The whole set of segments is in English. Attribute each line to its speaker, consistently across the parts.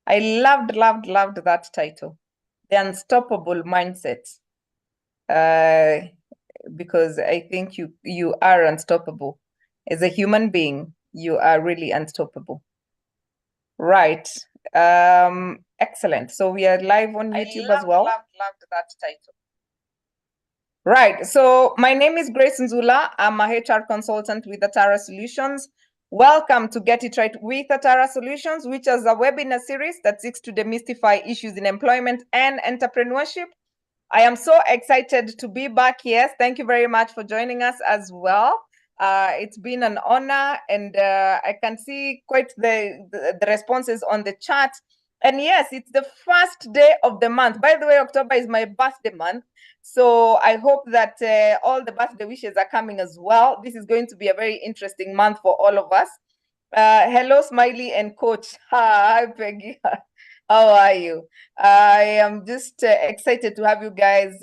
Speaker 1: I loved that title, The Unstoppable Mindset, because I think you are unstoppable. As a human being, you are really unstoppable. Right. Excellent. So we are live on YouTube as well. Loved that title. Right. So my name is Grace Nzula. I'm a HR consultant with Atara Solutions. Welcome to Get It Right with Atara Solutions, which is a webinar series that seeks to demystify issues in employment and entrepreneurship. I am so excited to be back here. Thank you very much for joining us as well. It's been an honor, and I can see quite the responses on the chat. And yes, it's the first day of the month. By the way, October is my birthday month. So I hope that all the birthday wishes are coming as well. This is going to be a very interesting month for all of us. Hello, Smiley and Coach. Hi, Peggy. How are you? I am just excited to have you guys.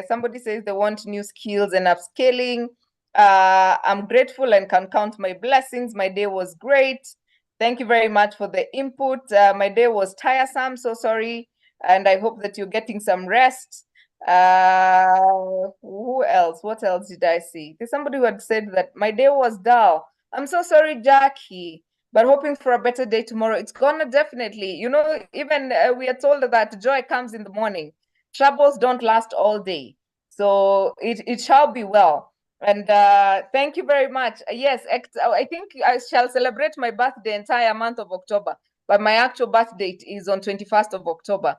Speaker 1: Somebody says they want new skills and upscaling. I'm grateful and can count my blessings. My day was great. Thank you very much for the input. My day was tiresome, so sorry. And I hope that you're getting some rest. Who else? What else did I see? There's somebody who had said that my day was dull. I'm so sorry, Jackie, but hoping for a better day tomorrow. It's gonna definitely, even we are told that joy comes in the morning. Troubles don't last all day. So it shall be well. And thank you very much. Yes, I think I shall celebrate my birthday entire month of October, but my actual birth date is on 21st of October.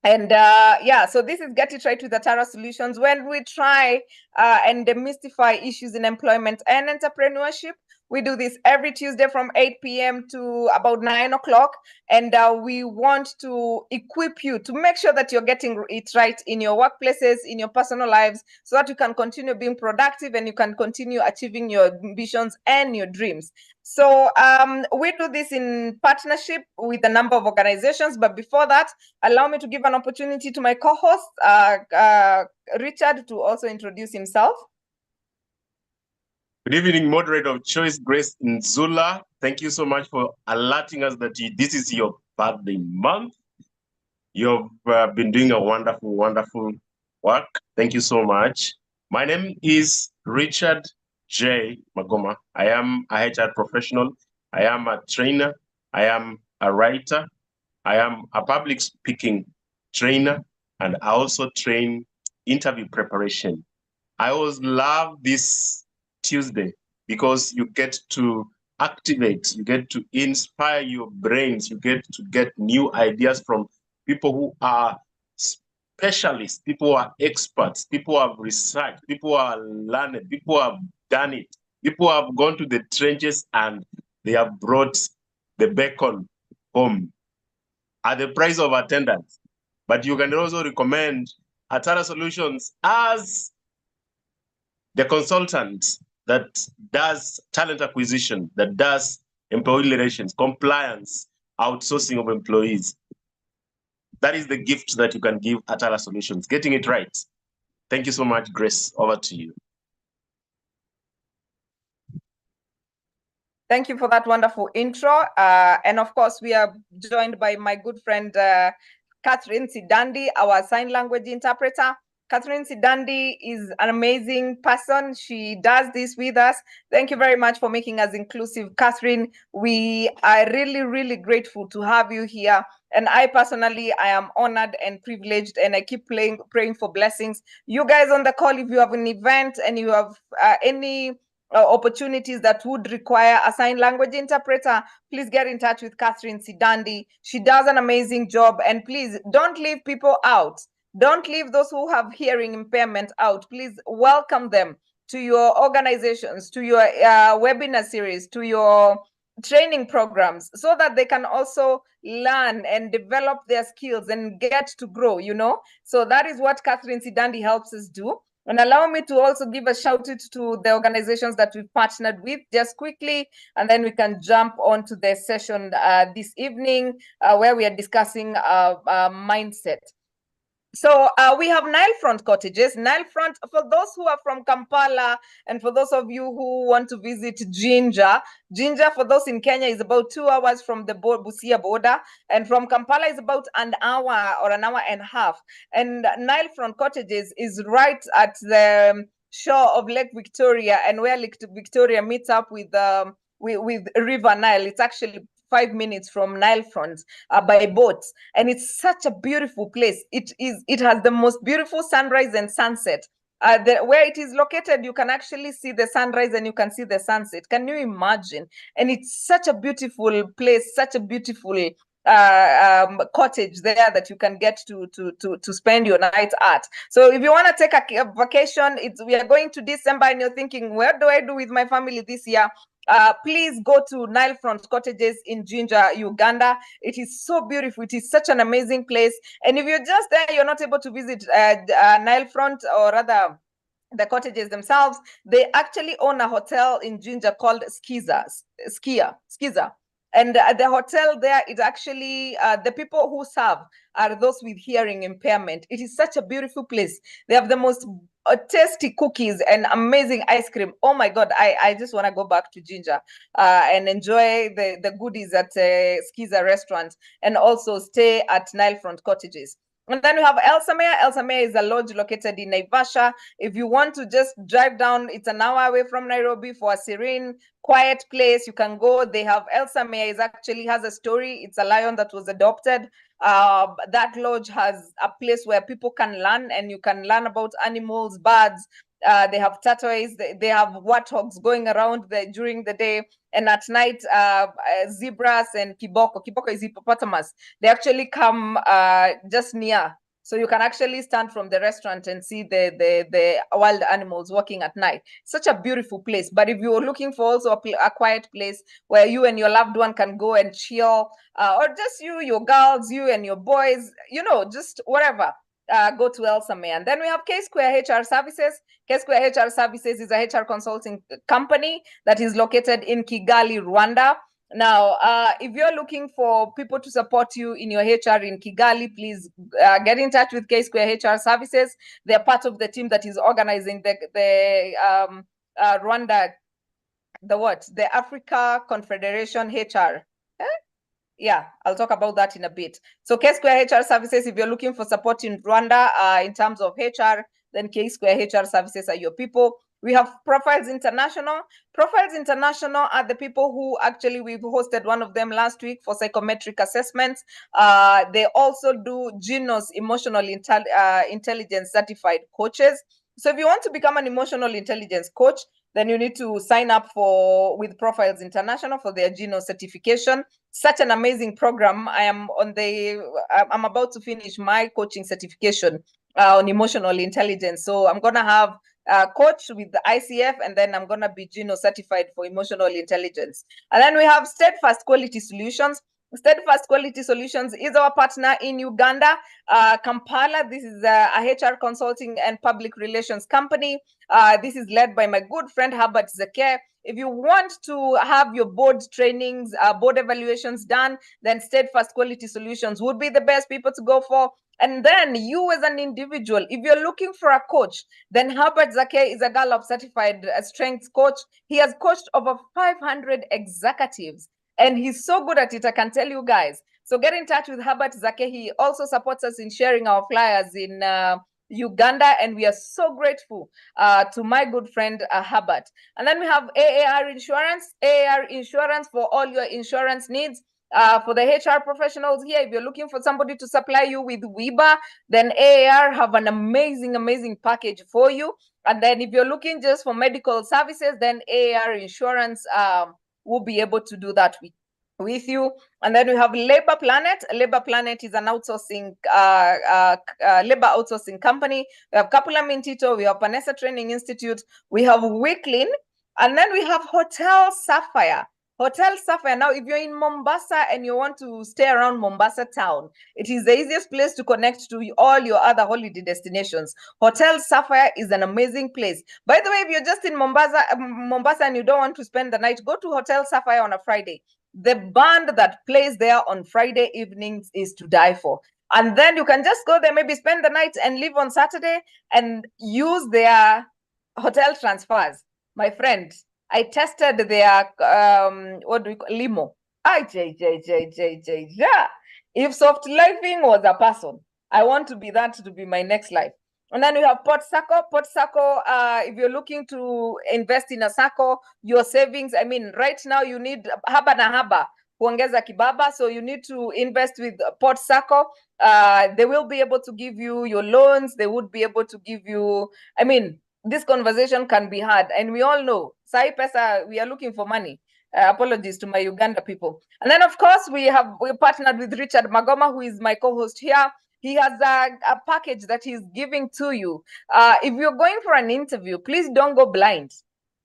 Speaker 1: And yeah, so this is Get It Right with Atara Solutions, when we try and demystify issues in employment and entrepreneurship. We do this every Tuesday from 8 p.m. to about 9 o'clock. And we want to equip you to make sure that you're getting it right in your workplaces, in your personal lives, so that you can continue being productive and you can continue achieving your ambitions and your dreams. So we do this in partnership with a number of organizations. But before that, allow me to give an opportunity to my co-host, Richard, to also introduce himself.
Speaker 2: Good evening, moderator of choice, Grace Nzula. Thank you so much for alerting us that this is your birthday month. You've been doing a wonderful, wonderful work. Thank you so much. My name is Richard J. Magoma. I am a HR professional. I am a trainer. I am a writer. I am a public speaking trainer, and I also train interview preparation. I always love this Tuesday because you get to activate, you get to inspire your brains, you get to get new ideas from people who are specialists, people who are experts, people who have researched, people who are learned, people who have done it, people who have gone to the trenches and they have brought the bacon home at the price of attendance. But you can also recommend Atara Solutions as the consultant that does talent acquisition, that does employee relations, compliance, outsourcing of employees. That is the gift that you can give Atara Solutions, getting it right. Thank you so much, Grace. Over to you.
Speaker 1: Thank you for that wonderful intro. And of course, we are joined by my good friend, Catherine Sidandi, our sign language interpreter. Catherine Sidandi is an amazing person. She does this with us. Thank you very much for making us inclusive, Catherine. We are really, really grateful to have you here. And I personally, I am honored and privileged, and I keep praying for blessings. You guys on the call, if you have an event and you have any opportunities that would require a sign language interpreter, please get in touch with Catherine Sidandi. She does an amazing job. And please don't leave people out. Don't leave those who have hearing impairment out. Please welcome them to your organizations, to your webinar series, to your training programs, so that they can also learn and develop their skills and get to grow, So that is what Catherine Sidandi helps us do. And allow me to also give a shout out to the organizations that we've partnered with just quickly, and then we can jump on to the session this evening where we are discussing mindset. So we have Nile Front cottages. Nile Front, for those who are from Kampala and for those of you who want to visit Jinja, Jinja for those in Kenya is about 2 hours from the Busia border, and from Kampala is about an hour or an hour and a half. And Nile Front cottages is right at the shore of Lake Victoria, and where Lake Victoria meets up with River Nile. It's actually 5 minutes from Nile Front by boat, and it's such a beautiful place. It has the most beautiful sunrise and sunset. Where it is located, you can actually see the sunrise and you can see the sunset. Can you imagine? And it's such a beautiful place, such a beautiful cottage there that you can get to spend your night at. So if you want to take a vacation, we are going to December and you're thinking, what do I do with my family this year? Please go to Nile Front Cottages in Jinja, Uganda. It is so beautiful. It is such an amazing place. And if you're just there, you're not able to visit Nile Front, or rather the cottages themselves, they actually own a hotel in Jinja called Skiza. And the hotel there is actually, the people who serve are those with hearing impairment. It is such a beautiful place. They have the most tasty cookies and amazing ice cream. Oh my God, I just want to go back to Jinja and enjoy the goodies at Skiza restaurant, and also stay at Nile Front Cottages. And then we have Elsamere. Elsamere is a lodge located in Naivasha. If you want to just drive down, it's an hour away from Nairobi, for a serene, quiet place. You can go. They have Elsamere actually has a story. It's a lion that was adopted. That lodge has a place where people can learn, and you can learn about animals, birds. They have tortoise. They have warthogs going around during the day, and at night, zebras and kiboko. Kiboko is hippopotamus. They actually come just near. So you can actually stand from the restaurant and see the wild animals walking at night. Such a beautiful place. But if you're looking for also a quiet place where you and your loved one can go and chill, or just you, your girls, you and your boys, just whatever, go to Elsamere. And then we have K Square HR Services. K Square HR Services is a HR consulting company that is located in Kigali, Rwanda. Now, if you're looking for people to support you in your HR in Kigali, please get in touch with K Square HR Services. They're part of the team that is organizing the Rwanda, the Africa Confederation HR. Yeah, I'll talk about that in a bit. So K Square HR Services, if you're looking for support in Rwanda in terms of HR, then K Square HR Services are your people. We have Profiles International. Profiles International are the people who actually, we've hosted one of them last week for psychometric assessments. They also do Genos Emotional Intelligence Certified Coaches. So if you want to become an emotional intelligence coach, then you need to sign up with Profiles International for their Genos certification. Such an amazing program. I'm about to finish my coaching certification on emotional intelligence. So I'm going to have a coach with the ICF, and then I'm going to be Genos certified for emotional intelligence. And then we have Steadfast Quality Solutions. Steadfast Quality Solutions is our partner in Uganda, Kampala. This is a HR consulting and public relations company. This is led by my good friend Herbert Zeke. If you want to have your board trainings, board evaluations done, then Steadfast Quality Solutions would be the best people to go for. And then you as an individual, if you're looking for a coach, then Herbert Zake is a Gallup certified strength coach. He has coached over 500 executives, and he's so good at it, I can tell you guys. So get in touch with Herbert Zake. He also supports us in sharing our flyers in Uganda, and we are so grateful to my good friend Herbert. And then we have AAR Insurance. AAR Insurance for all your insurance needs. For the HR professionals here, if you're looking for somebody to supply you with WIBA, then AAR have an amazing package for you. And then if you're looking just for medical services, then AAR Insurance will be able to do that with you. And then we have Labor Planet. Labor Planet is an outsourcing labor outsourcing company. We have Kapula Mintito, we have Panessa Training Institute, we have Wicklin, and then we have Hotel Sapphire. Hotel Sapphire. Now, if you're in Mombasa and you want to stay around Mombasa town, it is the easiest place to connect to all your other holiday destinations. Hotel Sapphire is an amazing place. By the way, if you're just in Mombasa and you don't want to spend the night, go to Hotel Sapphire on a Friday. The band that plays there on Friday evenings is to die for. And then you can just go there, maybe spend the night and leave on Saturday and use their hotel transfers. My friend, I tested their what do we call limo. Yeah. If soft living was a person, I want to be that to be my next life. And then we have Port Sacco. Port Sacco, if you're looking to invest in a Sacco, your savings, I mean, right now you need haba na haba kuongeza kibaba. So you need to invest with Port Sacco. They will be able to give you your loans. They would be able to give you, I mean, this conversation can be hard. And we all know, Sai Pesa, we are looking for money. Apologies to my Uganda people. And then, of course, we partnered with Richard Magoma, who is my co-host here. He has a package that he's giving to you. If you're going for an interview, please don't go blind.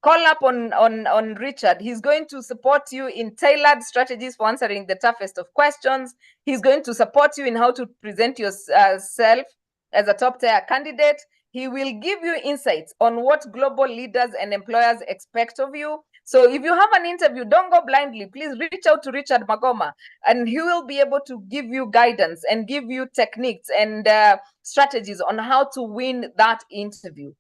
Speaker 1: Call up on Richard. He's going to support you in tailored strategies for answering the toughest of questions. He's going to support you in how to present yourself as a top-tier candidate. He will give you insights on what global leaders and employers expect of you. So if you have an interview, don't go blindly. Please reach out to Richard Magoma, and he will be able to give you guidance and give you techniques and strategies on how to win that interview.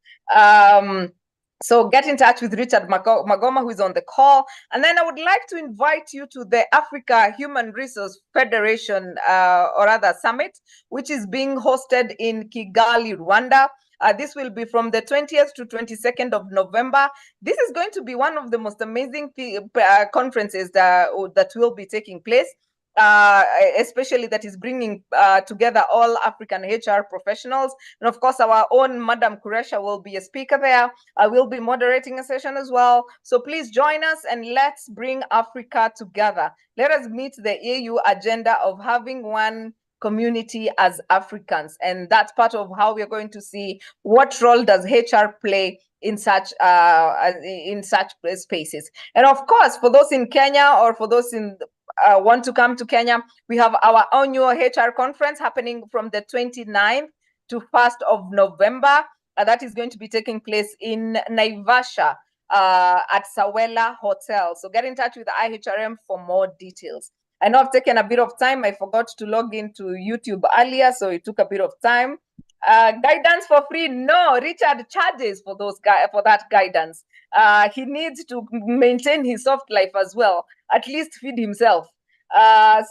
Speaker 1: So get in touch with Richard Magoma, who is on the call. And then I would like to invite you to the Africa Human Resource Federation, or rather Summit, which is being hosted in Kigali, Rwanda. This will be from the 20th to 22nd of November. This is going to be one of the most amazing conferences that will be taking place. Especially that is bringing together all African HR professionals. And of course, our own Madam Kuresha will be a speaker there. I will be moderating a session as well. So please join us and let's bring Africa together. Let us meet the AU agenda of having one community as Africans. And that's part of how we're going to see what role does HR play in such spaces. And of course, for those in Kenya or for those in want to come to Kenya, we have our annual HR conference happening from the 29th to 1st of November. That is going to be taking place in Naivasha at Sawela Hotel. So get in touch with IHRM for more details. I know I've taken a bit of time. I forgot to log into YouTube earlier, so it took a bit of time. Guidance for free? No, Richard charges for that guidance. He needs to maintain his soft life as well, at least feed himself.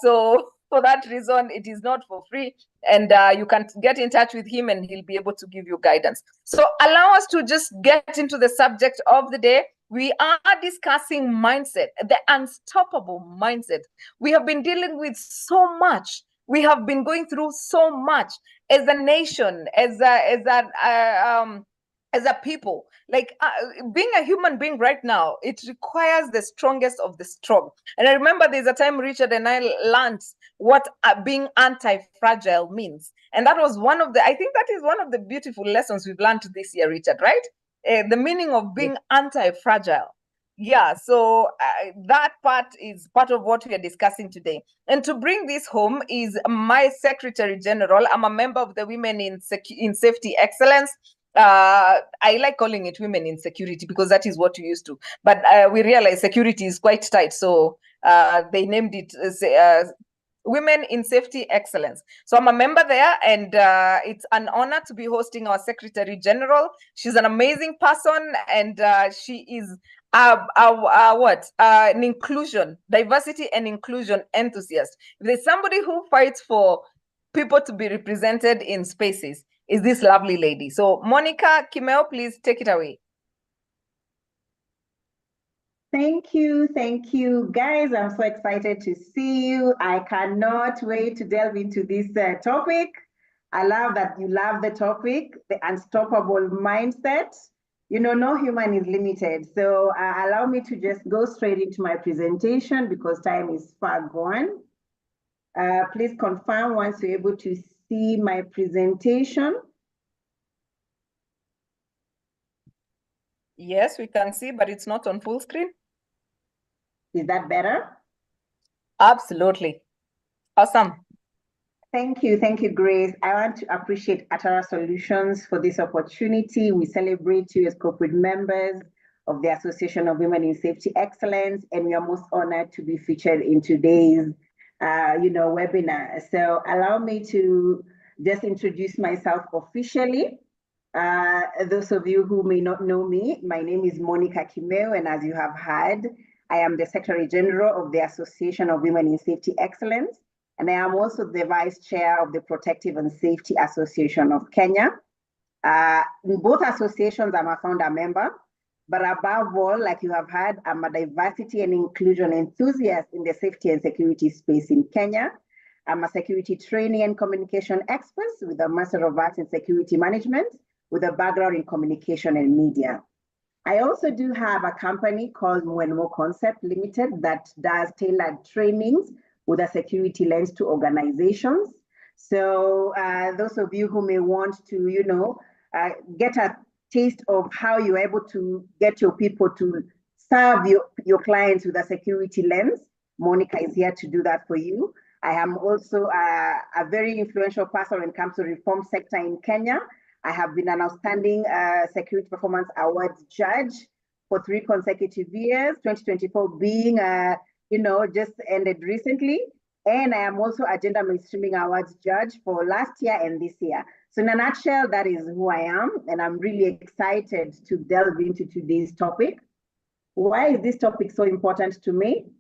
Speaker 1: So for that reason, it is not for free, and you can get in touch with him and he'll be able to give you guidance. So allow us to just get into the subject of the day. We are discussing mindset, the unstoppable mindset. We have been dealing with so much. We have been going through so much as a nation, as a people. Like being a human being right now, it requires the strongest of the strong. And I remember there's a time Richard and I learned what being anti-fragile means. And that was I think that is one of the beautiful lessons we've learned this year, Richard, right? The meaning of being anti-fragile. Yeah, so that part is part of what we are discussing today. And to bring this home is my Secretary General. I'm a member of the Women in Safety Excellence. I like calling it Women in Security because that is what we used to. But we realize security is quite tight, so they named it Women in Safety Excellence. So I'm a member there, and it's an honor to be hosting our Secretary General. She's an amazing person, and she is an inclusion, diversity and inclusion enthusiast. If there's somebody who fights for people to be represented in spaces, is this lovely lady. So Monica Kimeo, please take it away.
Speaker 3: Thank you, guys. I'm so excited to see you. I cannot wait to delve into this topic. I love that you love the topic, the unstoppable mindset. You know, no human is limited. So allow me to just go straight into my presentation because time is far gone. Please confirm once you're able to see my presentation.
Speaker 1: Yes, we can see, but it's not on full screen.
Speaker 3: Is that better?
Speaker 1: Absolutely. Awesome.
Speaker 3: Thank you, Grace. I want to appreciate Atara Solutions for this opportunity. We celebrate you as corporate members of the Association of Women in Safety Excellence, and we are most honored to be featured in today's webinar. So allow me to just introduce myself officially. Those of you who may not know me, my name is Monica Kimeu, and as you have heard, I am the Secretary General of the Association of Women in Safety Excellence, and I am also the Vice Chair of the Protective and Safety Association of Kenya. In both associations, I'm a founder member, but above all, like you have heard, I'm a diversity and inclusion enthusiast in the safety and security space in Kenya. I'm a security trainee and communication expert with a Master of Arts in Security Management with a background in communication and media. I also do have a company called Mwenmo Concept Limited that does tailored trainings with a security lens to organizations. So those of you who may want to, get a taste of how you're able to get your people to serve your clients with a security lens, Monica is here to do that for you. I am also a very influential person when it comes to reform sector in Kenya. I have been an outstanding Security Performance Awards judge for 3 consecutive years, 2024 being, just ended recently. And I am also a Gender Mainstreaming Awards judge for last year and this year. So in a nutshell, that is who I am, and I'm really excited to delve into today's topic. Why is this topic so important to me?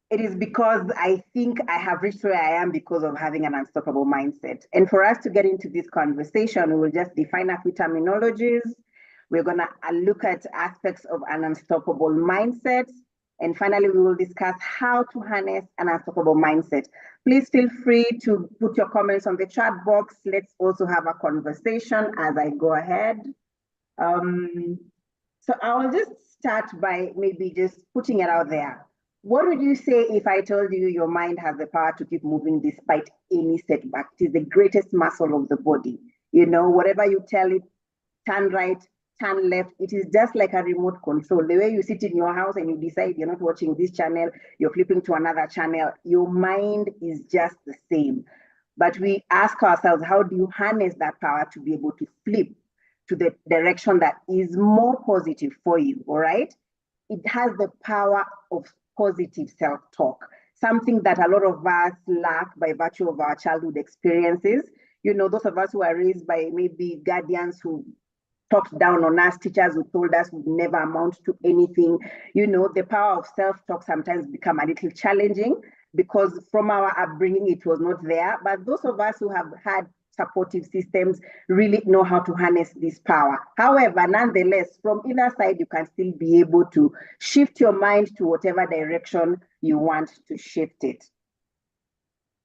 Speaker 3: It is because I think I have reached where I am because of having an unstoppable mindset. And for us to get into this conversation, we will just define a few terminologies. We're going to look at aspects of an unstoppable mindset. And finally, we will discuss how to harness an unstoppable mindset. Please feel free to put your comments on the chat box. Let's also have a conversation as I go ahead. So I'll just start by maybe just putting it out there. What would you say if I told you your mind has the power to keep moving despite any setback? It is the greatest muscle of the body. Whatever you tell it, turn right, turn left, it is just like a remote control. The way you sit in your house and you decide you're not watching this channel, you're flipping to another channel, your mind is just the same. But we ask ourselves, how do you harness that power to be able to flip to the direction that is more positive for you, all right? It has the power of positive self-talk, something that a lot of us lack by virtue of our childhood experiences. Those of us who are raised by maybe guardians who talked down on us, teachers who told us we'd never amount to anything. The power of self-talk sometimes become a little challenging because from our upbringing, it was not there. But those of us who have had supportive systems really know how to harness this power. However, nonetheless, from either side, you can still be able to shift your mind to whatever direction you want to shift it.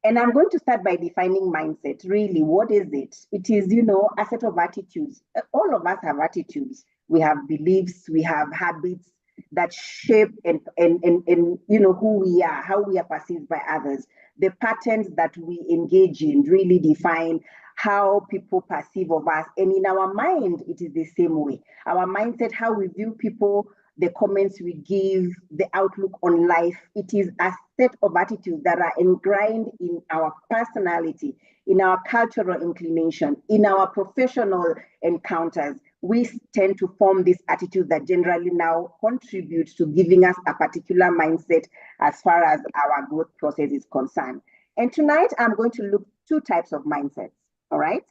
Speaker 3: And I'm going to start by defining mindset. Really, what is it? It is, a set of attitudes. All of us have attitudes. We have beliefs, we have habits that shape and who we are, how we are perceived by others. The patterns that we engage in really define how people perceive of us. And in our mind, it is the same way. Our mindset, how we view people, the comments we give, the outlook on life, it is a set of attitudes that are ingrained in our personality, in our cultural inclination, in our professional encounters. We tend to form this attitude that generally now contributes to giving us a particular mindset as far as our growth process is concerned. And tonight, I'm going to look at 2 types of mindsets, all right?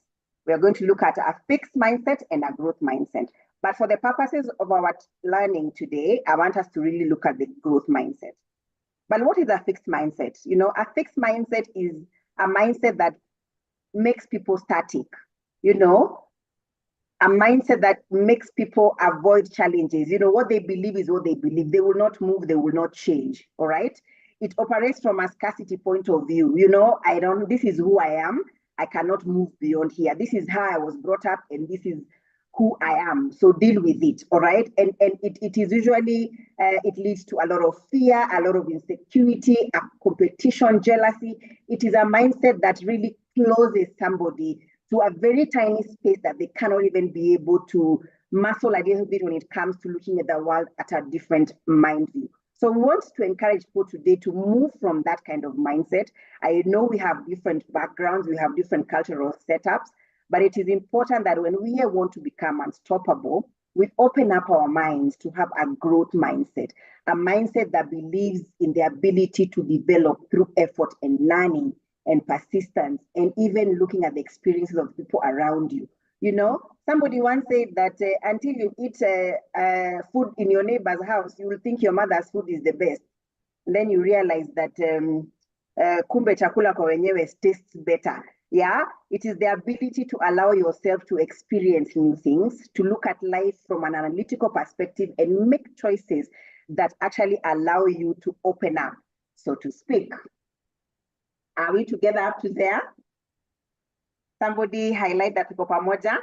Speaker 3: We're going to look at a fixed mindset and a growth mindset. But for the purposes of our learning today, I want us to really look at the growth mindset. But what is a fixed mindset? A fixed mindset is a mindset that makes people static, a mindset that makes people avoid challenges. What they believe is what they believe. They will not move, they will not change, all right? It operates from a scarcity point of view. This is who I am. I cannot move beyond here. This is how I was brought up, and this is who I am. So deal with it, all right? And it is usually, it leads to a lot of fear, a lot of insecurity, a competition, jealousy. It is a mindset that really closes somebody to a very tiny space that they cannot even be able to muscle a little bit when it comes to looking at the world at a different mind view. So we want to encourage people today to move from that kind of mindset. I know we have different backgrounds, we have different cultural setups, but it is important that when we want to become unstoppable, we open up our minds to have a growth mindset, a mindset that believes in the ability to develop through effort and learning and persistence, and even looking at the experiences of people around you. You know, somebody once said that until you eat food in your neighbor's house, you will think your mother's food is the best. And then you realize that kumbe chakula kwa wenyewe tastes better. Yeah, it is the ability to allow yourself to experience new things, to look at life from an analytical perspective and make choices that actually allow you to open up, so to speak. Are we together up to there? Somebody highlight that tuko pamoja.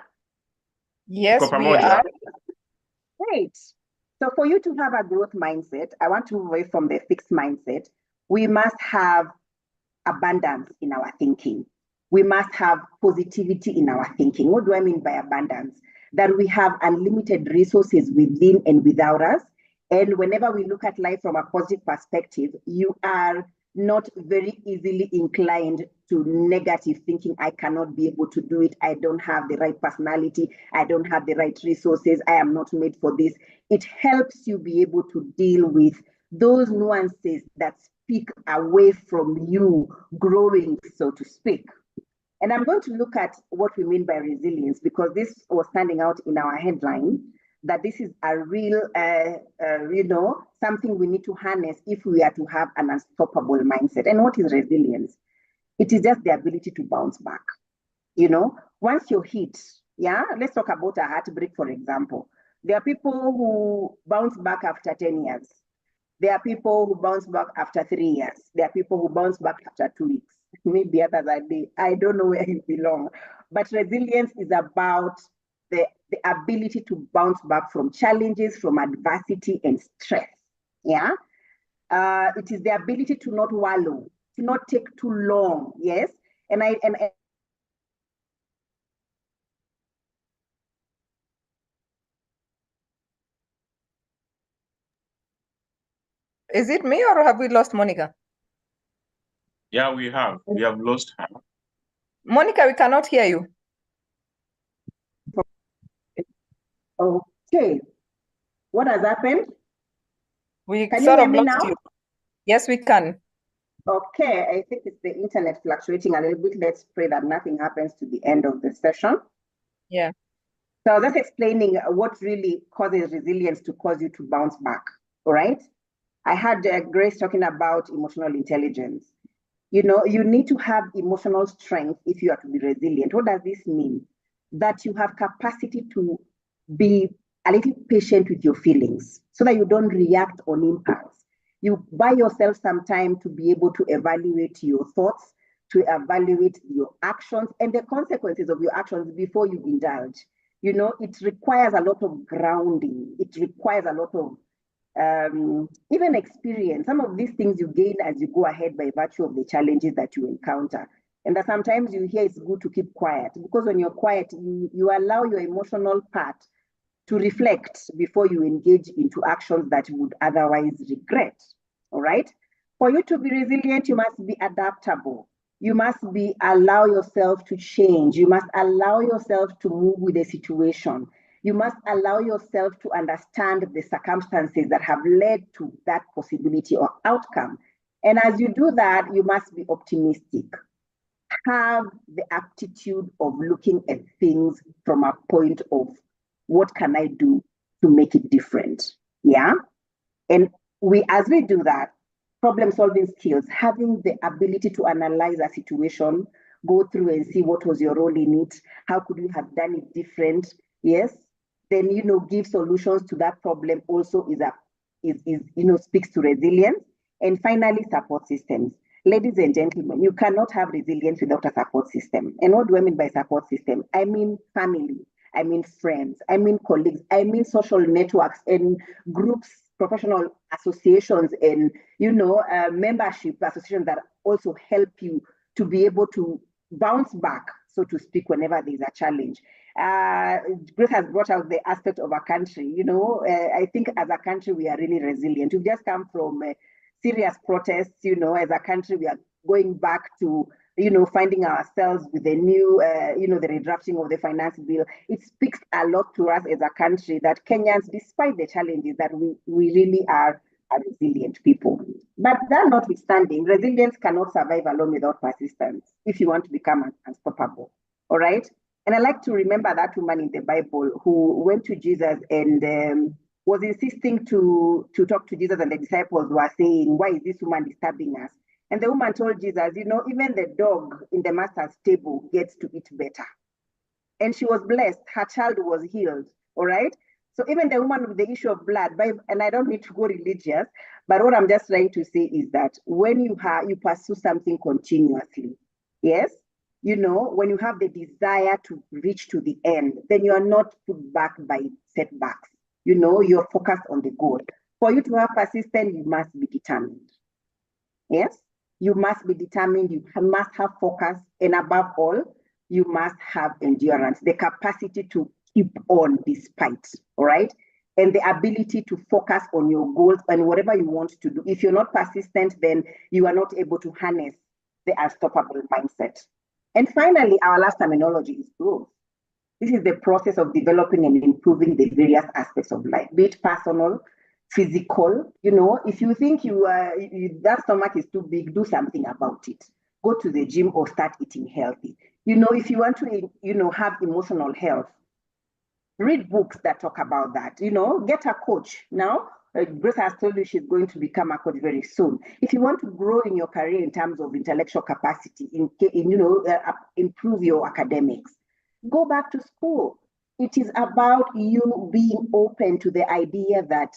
Speaker 1: Yes,
Speaker 2: Tuko
Speaker 1: we
Speaker 2: pamoja.
Speaker 1: are.
Speaker 3: Great. So for you to have a growth mindset, I want to move away from the fixed mindset. We must have abundance in our thinking. We must have positivity in our thinking. What do I mean by abundance? That we have unlimited resources within and without us. And whenever we look at life from a positive perspective, you are not very easily inclined to negative thinking. I cannot be able to do it. I don't have the right personality. I don't have the right resources. I am not made for this. It helps you be able to deal with those nuances that speak away from you growing, so to speak. And I'm going to look at what we mean by resilience, because this was standing out in our headline, that this is a real, something we need to harness if we are to have an unstoppable mindset. And what is resilience? It is just the ability to bounce back. You know, once you're hit, yeah, let's talk about a heartbreak, for example. There are people who bounce back after 10 years. There are people who bounce back after 3 years. There are people who bounce back after 2 weeks. Maybe others are day. I don't know where you belong. But resilience is about the ability to bounce back from challenges, from adversity and stress. Yeah. It is the ability to not wallow, to not take too long. Yes. And
Speaker 1: Is it me or have we lost Monica?
Speaker 2: Yeah, we have lost her.
Speaker 1: Monica, we cannot hear you.
Speaker 3: Okay. What has happened?
Speaker 1: We
Speaker 3: Can
Speaker 1: sort
Speaker 3: you
Speaker 1: of
Speaker 3: hear me
Speaker 1: lost
Speaker 3: now?
Speaker 1: you. Yes, we can.
Speaker 3: Okay, I think it's the internet fluctuating a little bit. Let's pray that nothing happens to the end of the session.
Speaker 1: Yeah.
Speaker 3: So that's explaining what really causes resilience to cause you to bounce back, all right? I had Grace talking about emotional intelligence. You know, you need to have emotional strength if you are to be resilient. What does this mean? That you have capacity to be a little patient with your feelings so that you don't react on impulse. You buy yourself some time to be able to evaluate your thoughts, to evaluate your actions and the consequences of your actions before you indulge. You know, it requires a lot of grounding. It requires a lot of even experience. Some of these things you gain as you go ahead by virtue of the challenges that you encounter. And that sometimes you hear it's good to keep quiet, because when you're quiet, you allow your emotional part to reflect before you engage into actions that you would otherwise regret. All right. For you to be resilient, you must be adaptable. You must allow yourself to change. You must allow yourself to move with the situation. You must allow yourself to understand the circumstances that have led to that possibility or outcome. And as you do that, you must be optimistic. Have the aptitude of looking at things from a point of what can I do to make it different? Yeah. And as we do that, problem solving skills, having the ability to analyze a situation, go through and see what was your role in it, how could you have done it different? Yes. Then, you know, give solutions to that problem also speaks to resilience. And finally, support systems. Ladies and gentlemen, you cannot have resilience without a support system. And what do I mean by support system? I mean family, I mean friends, I mean colleagues, I mean social networks and groups, professional associations, and membership associations that also help you to be able to bounce back, so to speak, whenever there's a challenge. Grace has brought out the aspect of a country. I think as a country we are really resilient. We've just come from serious protests. As a country we are going back to finding ourselves with the new, the redrafting of the finance bill. It speaks a lot to us as a country that Kenyans, despite the challenges, that we really are a resilient people. But that notwithstanding, resilience cannot survive alone without persistence if you want to become unstoppable. All right? And I like to remember that woman in the Bible who went to Jesus and was insisting to talk to Jesus, and the disciples were saying, why is this woman disturbing us? And the woman told Jesus, even the dog in the master's table gets to eat better. And she was blessed. Her child was healed. All right? So even the woman with the issue of blood, and I don't need to go religious, but what I'm just trying to say is that when you pursue something continuously, yes, when you have the desire to reach to the end, then you are not put back by setbacks. You're focused on the goal. For you to have persistence, you must be determined. Yes, you must be determined. You must have focus, and above all, you must have endurance, the capacity to keep on despite, all right? And the ability to focus on your goals and whatever you want to do. If you're not persistent, then you are not able to harness the unstoppable mindset. And finally, our last terminology is growth. This is the process of developing and improving the various aspects of life, be it personal, physical. If you think that stomach is too big, do something about it. Go to the gym or start eating healthy. If you want to, have emotional health, read books that talk about that. Get a coach. Now, Grace has told you she's going to become a coach very soon. If you want to grow in your career in terms of intellectual capacity, improve your academics, go back to school. It is about you being open to the idea that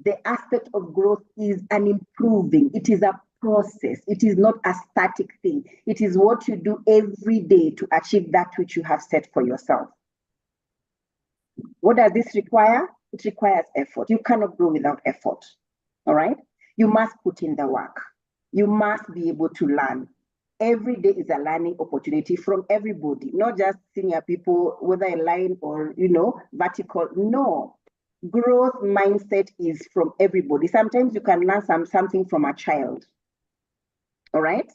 Speaker 3: the aspect of growth is an improving. It is a process. It is not a static thing. It is what you do every day to achieve that which you have set for yourself. What does this require? It requires effort. You cannot grow without effort. All right? You must put in the work. You must be able to learn. Every day is a learning opportunity from everybody, not just senior people, whether a line or, vertical. No. Growth mindset is from everybody. Sometimes you can learn something from a child. All right?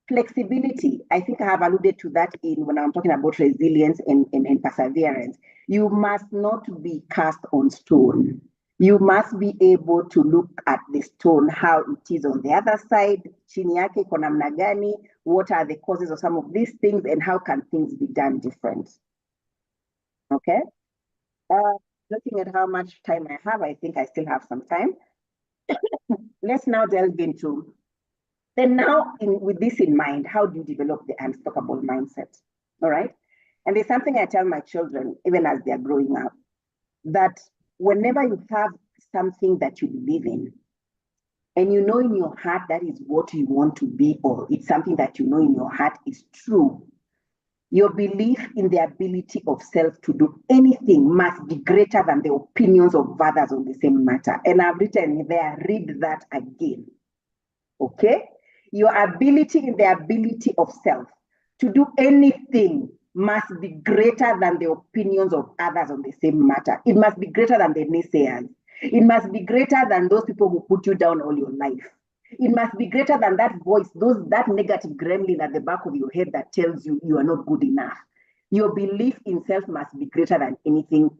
Speaker 3: Flexibility. I think I have alluded to that when I'm talking about resilience and perseverance. You must not be cast on stone. You must be able to look at the stone, how it is on the other side, chini yake iko namna gani, what are the causes of some of these things, and how can things be done different. Okay? Looking at how much time I have, I think I still have some time. Let's now delve into, then now with this in mind, how do you develop the unstoppable mindset? All right? And there's something I tell my children, even as they're growing up, that whenever you have something that you believe in, and you know in your heart that is what you want to be, or it's something that you know in your heart is true, your belief in the ability of self to do anything must be greater than the opinions of others on the same matter. And I've written there, read that again. Okay? Your ability in the ability of self to do anything must be greater than the opinions of others on the same matter. It must be greater than the naysayers. It must be greater than those people who put you down all your life. It must be greater than that voice, that negative gremlin at the back of your head that tells you you are not good enough. Your belief in self must be greater than anything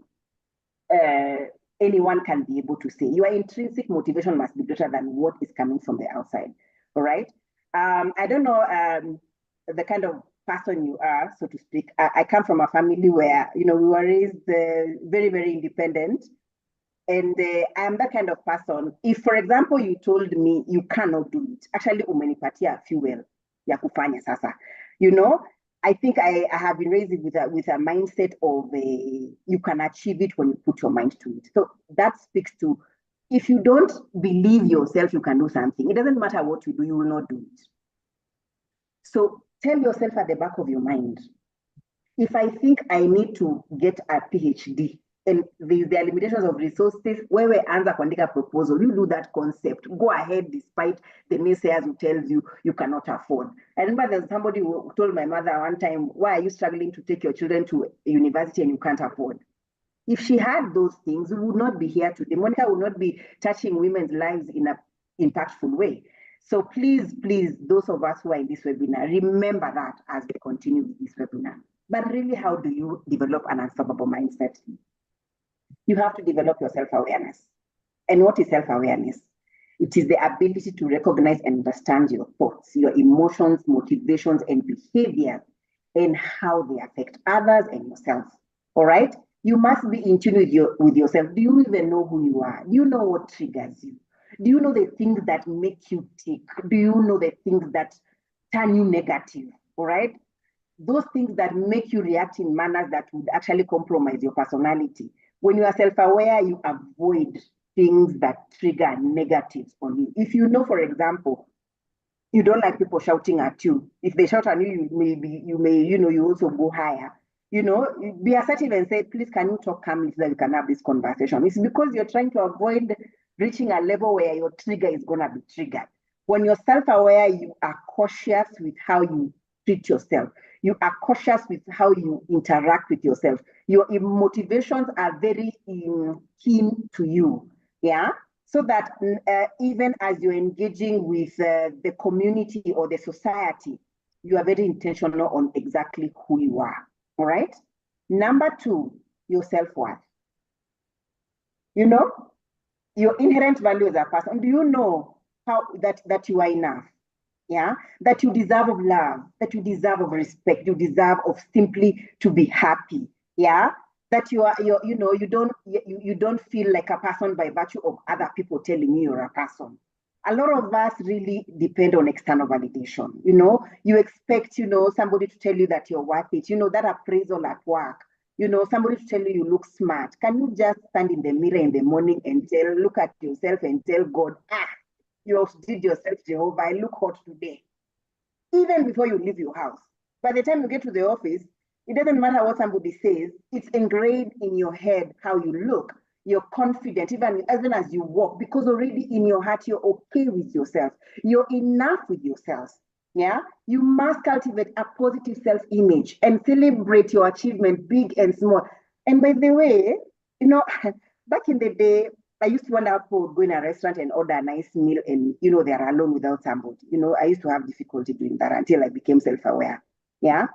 Speaker 3: anyone can be able to say. Your intrinsic motivation must be greater than what is coming from the outside. All right? I don't know the kind of person you are, so to speak. I come from a family where, we were raised very, very independent. And I am that kind of person. If, for example, you told me you cannot do it, actually, umenipatia fuel ya kufanya sasa. I think I have been raised with a mindset of you can achieve it when you put your mind to it. So that speaks to, if you don't believe yourself you can do something, it doesn't matter what you do, you will not do it. So tell yourself at the back of your mind, if I think I need to get a PhD, and there are limitations of resources, wewe anza kuandika proposal, you do that concept, go ahead despite the naysayers who tells you you cannot afford. I remember there's somebody who told my mother one time, why are you struggling to take your children to university and you can't afford? If she had those things, we would not be here today. Monica would not be touching women's lives in an impactful way. So please, those of us who are in this webinar, remember that as we continue with this webinar. But really, how do you develop an unstoppable mindset? You have to develop your self-awareness. And what is self-awareness? It is the ability to recognize and understand your thoughts, your emotions, motivations, and behaviors, and how they affect others and yourself. All right? You must be in tune with yourself. Do you even know who you are? Do you know what triggers you? Do you know the things that make you tick? Do you know the things that turn you negative? All right? Those things that make you react in manners that would actually compromise your personality. When you are self-aware, you avoid things that trigger negatives on you. If you know, for example, you don't like people shouting at you. If they shout at you, you also go higher. Be assertive and say, please, can you talk calmly so that we can have this conversation? It's because you're trying to avoid reaching a level where your trigger is going to be triggered. When you're self-aware, you are cautious with how you treat yourself. You are cautious with how you interact with yourself. Your motivations are very keen to you, yeah? So that even as you're engaging with the community or the society, you are very intentional on exactly who you are, all right? Number 2, your self-worth. Your inherent value as a person. Do you know how that you are enough? Yeah, that you deserve of love, that you deserve of respect, you deserve of simply to be happy. Yeah, that you don't feel like a person by virtue of other people telling you you're a person. A lot of us really depend on external validation. You expect somebody to tell you that you're worth it. That appraisal at work. Somebody to tell you look smart. Can you just stand in the mirror in the morning and look at yourself and tell God, you outdid yourself, Jehovah, I look hot today. Even before you leave your house. By the time you get to the office, it doesn't matter what somebody says, it's engraved in your head how you look. You're confident, even as you walk, because already in your heart, you're okay with yourself. You're enough with yourself. Yeah, you must cultivate a positive self-image and celebrate your achievement, big and small. And by the way, back in the day, I used to wonder how people would go in a restaurant and order a nice meal and, they're alone without somebody. I used to have difficulty doing that until I became self-aware. Yeah.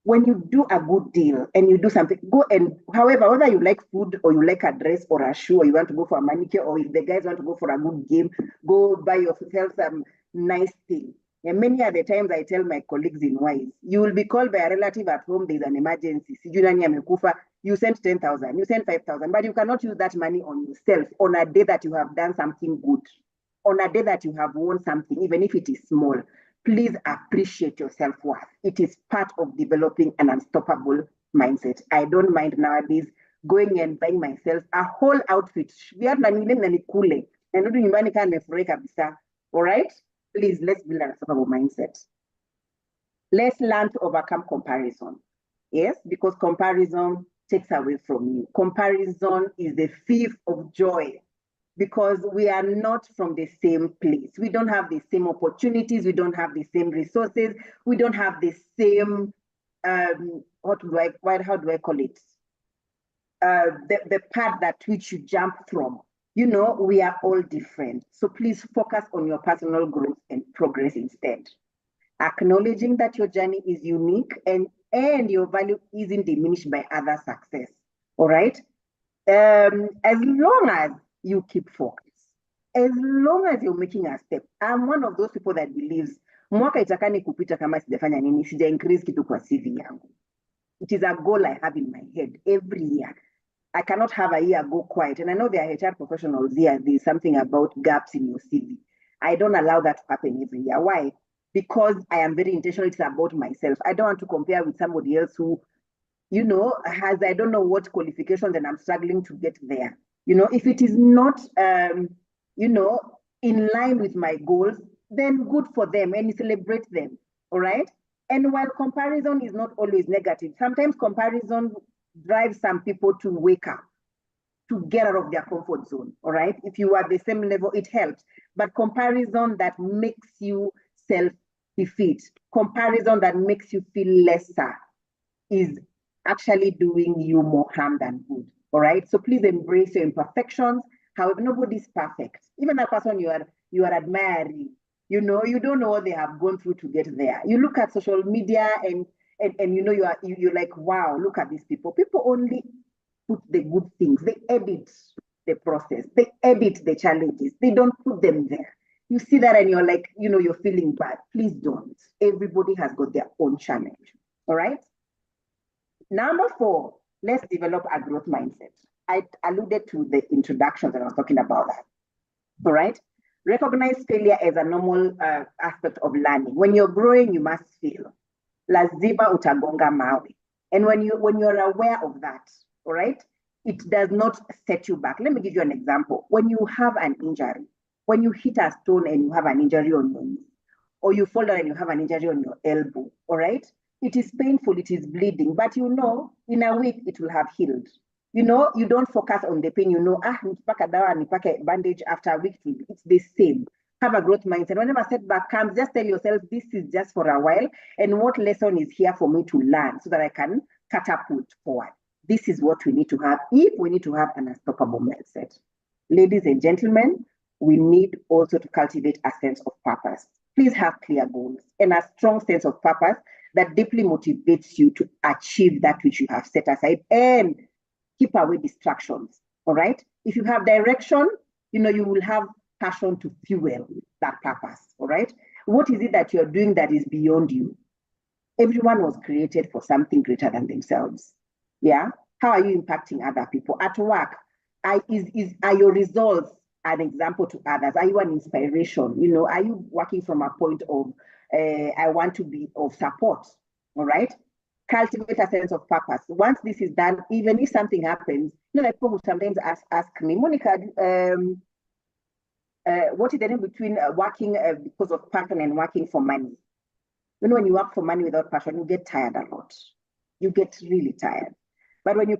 Speaker 3: When you do a good deal and you do something, go and, however, whether you like food or you like a dress or a shoe or you want to go for a manicure or if the guys want to go for a good game, go buy yourself some nice thing. And many other times I tell my colleagues in WISE, you will be called by a relative at home, there's an emergency. You sent 10,000, you sent 5,000, but you cannot use that money on yourself on a day that you have done something good, on a day that you have won something, even if it is small. Please appreciate your self-worth. It is part of developing an unstoppable mindset. I don't mind nowadays going and buying myself a whole outfit. All right? Please, let's build an unstoppable mindset. Let's learn to overcome comparison. Yes, because comparison takes away from you. Comparison is the thief of joy because we are not from the same place. We don't have the same opportunities. We don't have the same resources. We don't have the same, how do I call it? The path that which you jump from. We are all different. So please focus on your personal growth and progress instead. Acknowledging that your journey is unique and your value isn't diminished by other success. All right? As long as you keep focus, as long as you're making a step. I'm one of those people that believes mwaka itakani kupita kama sijafanya nini, sija increase kitu kwa CV yangu. It is a goal I have in my head every year. I cannot have a year go quiet. And I know there are HR professionals here. There's something about gaps in your CV. I don't allow that to happen every year. Why? Because I am very intentional. It's about myself. I don't want to compare with somebody else who, has, I don't know what qualifications and I'm struggling to get there. If it is not, in line with my goals, then good for them and celebrate them. All right. And while comparison is not always negative, sometimes comparison drives some people to wake up, to get out of their comfort zone. All right. If you are at the same level, it helps. But comparison that makes you self-defeat, comparison that makes you feel lesser is actually doing you more harm than good. All right. So please embrace your imperfections. However, nobody's perfect. Even a person you are admiring, You know, you don't know what they have gone through to get there. You look at social media and you know, you're like, wow, look at these people. People only put the good things. They edit the process. They edit the challenges. They don't put them there. You see that and you're like, you know, you're feeling bad. Please don't. Everybody has got their own challenge. All right. Number 4, let's develop a growth mindset. I alluded to the introduction that I was talking about that. All right. Recognize failure as a normal aspect of learning. When you're growing, you must fail. Lazima utagonga mawe. And when you're aware of that, all right, it does not set you back. Let me give you an example. When you have an injury, when you hit a stone and you have an injury on your knee, or you fall down and you have an injury on your elbow, all right, it is painful, it is bleeding, but you know, in a week it will have healed. You know, you don't focus on the pain. You know, nipaka dawa, nipaka bandage after a week. It's the same. Have a growth mindset. Whenever setback comes, just tell yourself, this is just for a while. And what lesson is here for me to learn so that I can catapult forward? This is what we need to have if we need to have an unstoppable mindset. Ladies and gentlemen, we need also to cultivate a sense of purpose. Please have clear goals and a strong sense of purpose that deeply motivates you to achieve that which you have set aside and keep away distractions. All right. If you have direction, you know, you will have passion to fuel that purpose. All right. What is it that you're doing that is beyond you? Everyone was created for something greater than themselves. Yeah. How are you impacting other people at work? Are your results an example to others? Are you an inspiration? You know, are you working from a point of I want to be of support? All right. Cultivate a sense of purpose. Once this is done, even if something happens, you know, people will sometimes ask me, Monica, what is the difference between working because of passion and working for money? You know, when you work for money without passion, you get tired a lot. You get really tired. But when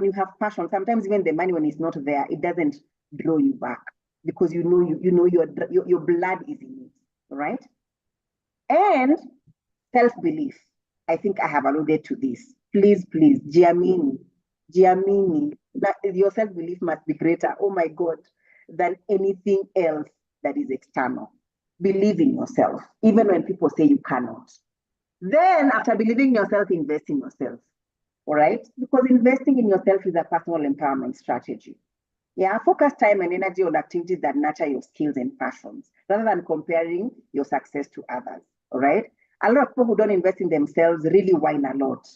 Speaker 3: you have passion, sometimes even the money, when it's not there, it doesn't blow you back because you know your blood is in it, right? And self-belief. I think I have alluded to this. Please, Giamini, your self-belief must be greater, oh my God, than anything else that is external. Believe in yourself, even when people say you cannot. Then after believing in yourself, invest in yourself, all right? Because investing in yourself is a personal empowerment strategy. Yeah, focus time and energy on activities that nurture your skills and passions, rather than comparing your success to others, all right? A lot of people who don't invest in themselves really whine a lot.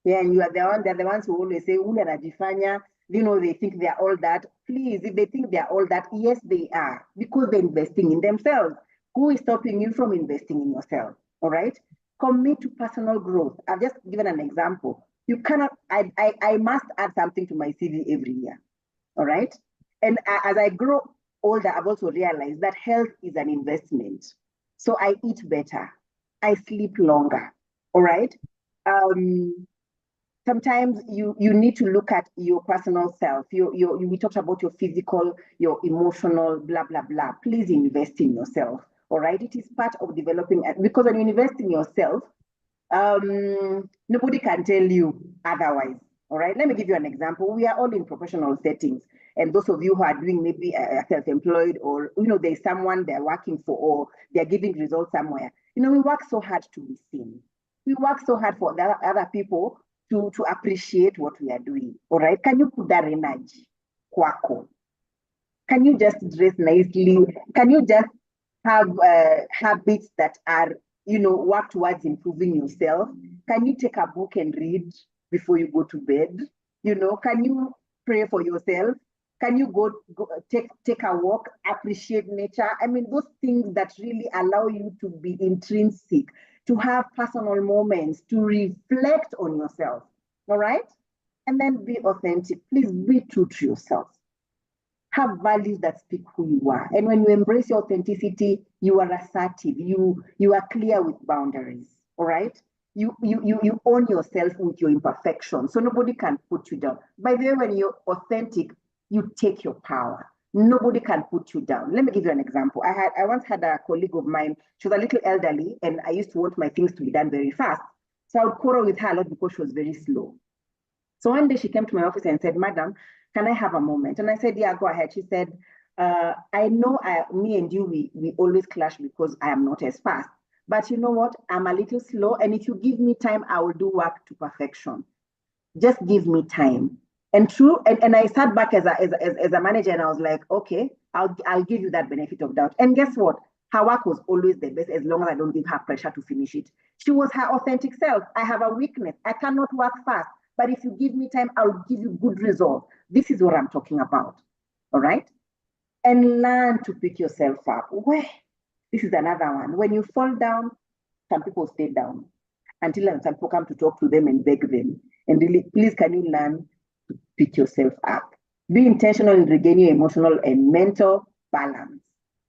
Speaker 3: Yeah, and they're the ones who always say, you know, they think they're all that. Please, if they think they're all that, yes, they are, because they're investing in themselves. Who is stopping you from investing in yourself? All right? Commit to personal growth. I've just given an example. You cannot, I must add something to my CV every year. All right? And as I grow older, I've also realized that health is an investment. So I eat better. I sleep longer. All right? Sometimes you need to look at your personal self. We talked about your physical, your emotional, blah, blah, blah. Please invest in yourself. All right? It is part of developing, because when you invest in yourself, nobody can tell you otherwise. All right, let me give you an example. We are all in professional settings, and those of you who are doing maybe self-employed, or you know, there's someone they're working for, or they're giving results somewhere. You know, we work so hard to be seen. We work so hard for the other people to appreciate what we are doing. All right, can you put that energy? Kwako. Can you just dress nicely? Can you just have habits that are, you know, work towards improving yourself? Can you take a book and read before you go to bed? You know, can you pray for yourself? Can you go take a walk, appreciate nature? I mean, those things that really allow you to be intrinsic, to have personal moments, to reflect on yourself, all right? And then be authentic. Please be true to yourself. Have values that speak who you are. And when you embrace your authenticity, you are assertive. You are clear with boundaries, all right? You own yourself with your imperfections, so nobody can put you down. By the way, when you're authentic, you take your power. Nobody can put you down. Let me give you an example. I once had a colleague of mine. She was a little elderly, and I used to want my things to be done very fast. So I would quarrel with her a lot because she was very slow. So one day she came to my office and said, "Madam, can I have a moment?" And I said, "Yeah, go ahead." She said, I know me and you, we always clash because I am not as fast. But you know what? I'm a little slow. And if you give me time, I will do work to perfection. Just give me time. And true, and I sat back as a manager and I was like, okay, I'll give you that benefit of doubt. And guess what? Her work was always the best as long as I don't give her pressure to finish it. She was her authentic self. I have a weakness. I cannot work fast. But if you give me time, I'll give you good results. This is what I'm talking about. All right? And learn to pick yourself up. Where? This is another one. When you fall down, some people stay down until some people come to talk to them and beg them. And really, please, can you learn to pick yourself up? Be intentional in regaining your emotional and mental balance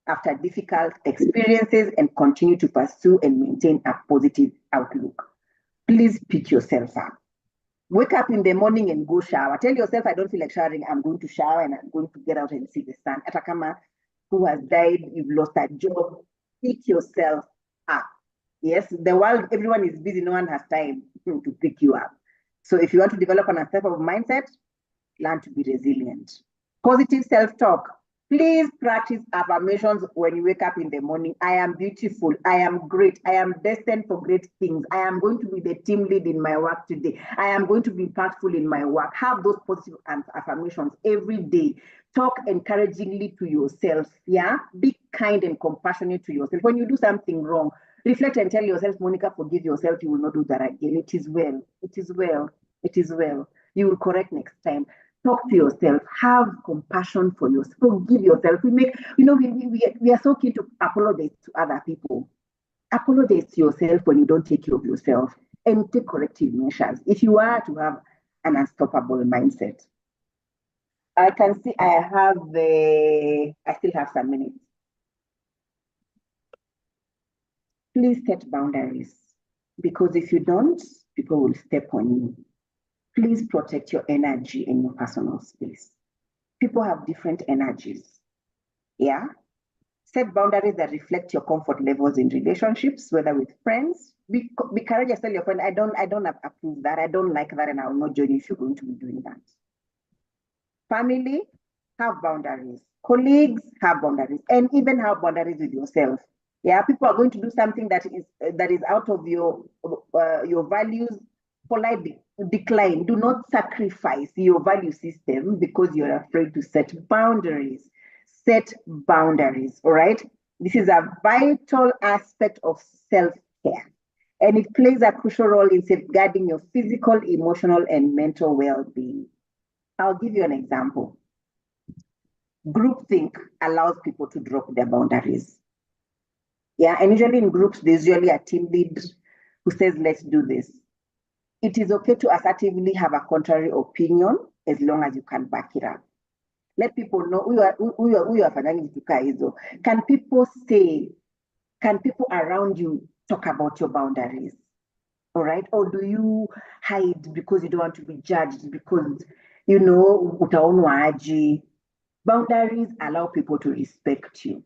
Speaker 3: after difficult experiences and continue to pursue and maintain a positive outlook. Please pick yourself up. Wake up in the morning and go shower. Tell yourself, I don't feel like showering. I'm going to shower and I'm going to get out and see the sun. Atakama, who has died, you've lost a job. Pick yourself up. Yes, the world, everyone is busy. No one has time to pick you up. So if you want to develop an unstoppable mindset, learn to be resilient. Positive self-talk. Please practice affirmations when you wake up in the morning. I am beautiful. I am great. I am destined for great things. I am going to be the team lead in my work today. I am going to be impactful in my work. Have those positive affirmations every day. Talk encouragingly to yourself. Yeah, be kind and compassionate to yourself. When you do something wrong, reflect and tell yourself, Monica, forgive yourself. You will not do that again. It is well. It is well. It is well. You will correct next time. Talk to yourself. Have compassion for yourself. Forgive yourself. We are so keen to apologize to other people. Apologize to yourself when you don't take care of yourself and take corrective measures if you are to have an unstoppable mindset. I can see I still have some minutes. Please set boundaries, because if you don't, people will step on you. Please protect your energy and your personal space. People have different energies. Yeah. Set boundaries that reflect your comfort levels in relationships, whether with friends. Be courageous. Tell your friend, I don't approve that. I don't like that, and I will not join you if you're going to be doing that. Family, have boundaries. Colleagues, have boundaries, and even have boundaries with yourself. Yeah, people are going to do something that is out of your values. Politely decline. Do not sacrifice your value system because you're afraid to set boundaries. Set boundaries, all right? This is a vital aspect of self-care, and it plays a crucial role in safeguarding your physical, emotional, and mental well-being. I'll give you an example. Groupthink allows people to drop their boundaries. Yeah, and usually in groups, there's usually a team lead who says, let's do this. It is okay to assertively have a contrary opinion as long as you can back it up. Let people know who you are fanyani vitu hizo. Can people around you talk about your boundaries? All right? Or do you hide because you don't want to be judged, because utaonwa aje? Boundaries allow people to respect you.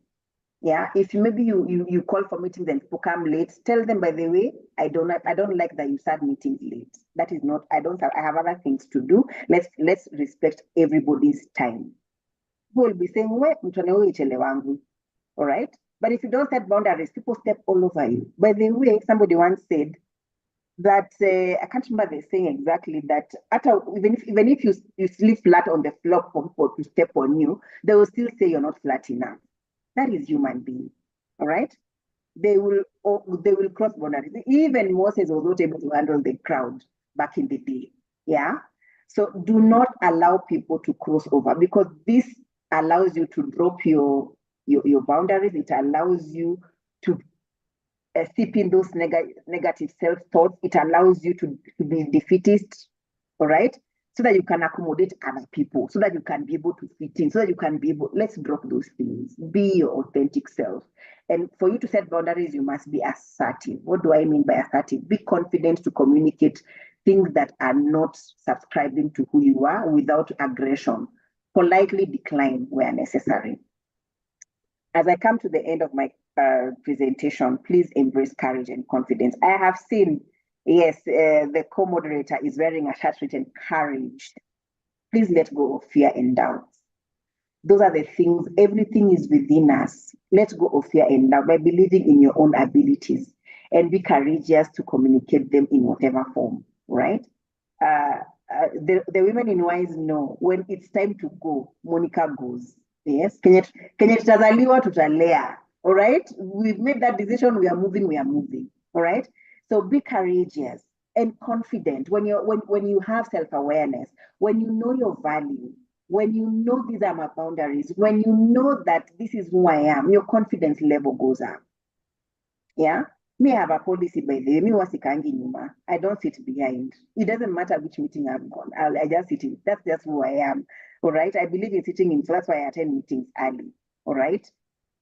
Speaker 3: Yeah, if maybe you call for meetings and people come late, tell them, by the way, I don't like that you start meetings late. That is not, I have other things to do. Let's respect everybody's time. People will be saying, all right? But if you don't set boundaries, people step all over you. By the way, somebody once said that, I can't remember the saying exactly, that even if you sleep flat on the floor for people to step on you, they will still say you're not flat enough. That is human being, all right? They will cross boundaries. Even Moses was not able to handle the crowd back in the day, yeah? So do not allow people to cross over, because this allows you to drop your boundaries. It allows you to sip in those negative self-thoughts. It allows you to be defeatist, all right? So that you can accommodate other people, so that you can be able to fit in, so that you can be able, let's drop those things. Be your authentic self. And for you to set boundaries, you must be assertive. What do I mean by assertive? Be confident to communicate things that are not subscribing to who you are without aggression. Politely decline where necessary. As I come to the end of my presentation, please embrace courage and confidence. I have seen, yes, the co-moderator is wearing a shirt written courage. Please let go of fear and doubt. Those are the things, everything is within us. Let go of fear and love by believing in your own abilities and be courageous to communicate them in whatever form, right? The women in Wise know when it's time to go, Monica goes. Yes, Kenye tutazaliwa tutalea. All right, we've made that decision. We are moving. All right, so be courageous and confident when you have self-awareness, when you know your value, when you know these are my boundaries, when you know that this is who I am, your confidence level goes up. Yeah. Me have a policy by the way. Me wasikangi nyuma. I don't sit behind. It doesn't matter which meeting I've gone. I just sit in. That's just who I am. All right. I believe in sitting in. So that's why I attend meetings early. All right.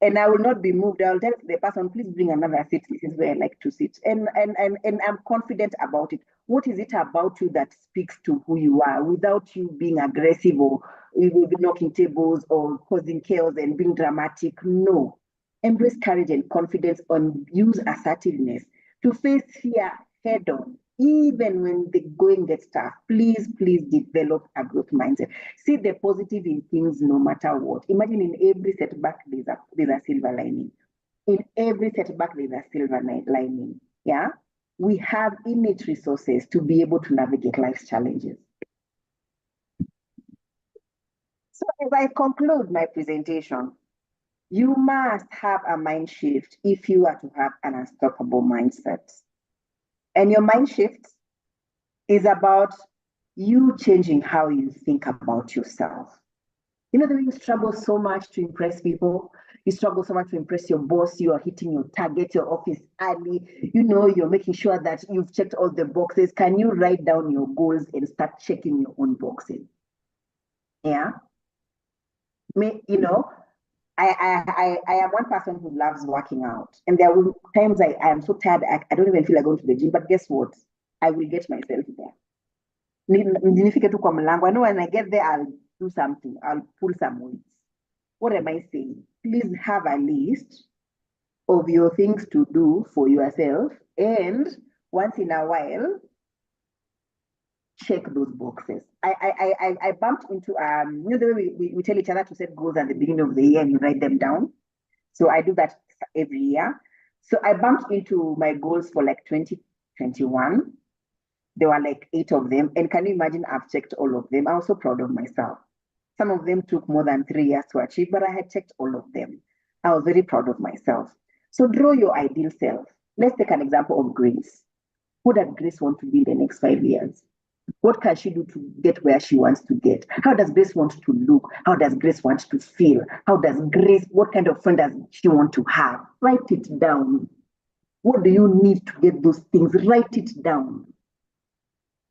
Speaker 3: And I will not be moved. I'll tell the person, please bring another seat. This is where I like to sit. And I'm confident about it. What is it about you that speaks to who you are without you being aggressive or you will be knocking tables or causing chaos and being dramatic? No. Embrace courage and confidence and use assertiveness to face fear head on, even when the going gets tough. Please develop a growth mindset. See the positive in things no matter what. Imagine in every setback, there's a silver lining. In every setback, there's a silver lining. Yeah. We have innate resources to be able to navigate life's challenges. So as I conclude my presentation, you must have a mind shift if you are to have an unstoppable mindset. And your mind shift is about you changing how you think about yourself. You know, the way you struggle so much to impress people, you struggle so much to impress your boss, you are hitting your target, your office early, you know, you're making sure that you've checked all the boxes. Can you write down your goals and start checking your own boxes? Yeah. You know, I am one person who loves working out. And there will times I am so tired, I don't even feel like going to the gym. But guess what? I will get myself there. I know when I get there, I'll do something. I'll pull some weights. What am I saying? Please have a list of your things to do for yourself. And once in a while, check those boxes. I bumped into you know the way we tell each other to set goals at the beginning of the year and you write them down. So I do that every year. So I bumped into my goals for like 2021. There were like 8 of them. And can you imagine I've checked all of them? I was so proud of myself. Some of them took more than 3 years to achieve, but I had checked all of them. I was very proud of myself. So draw your ideal self. Let's take an example of Grace. Who does Grace want to be in the next 5 years? What can she do to get where she wants to get? How does Grace want to look? How does Grace want to feel? What kind of friend does she want to have? Write it down. What do you need to get those things? Write it down.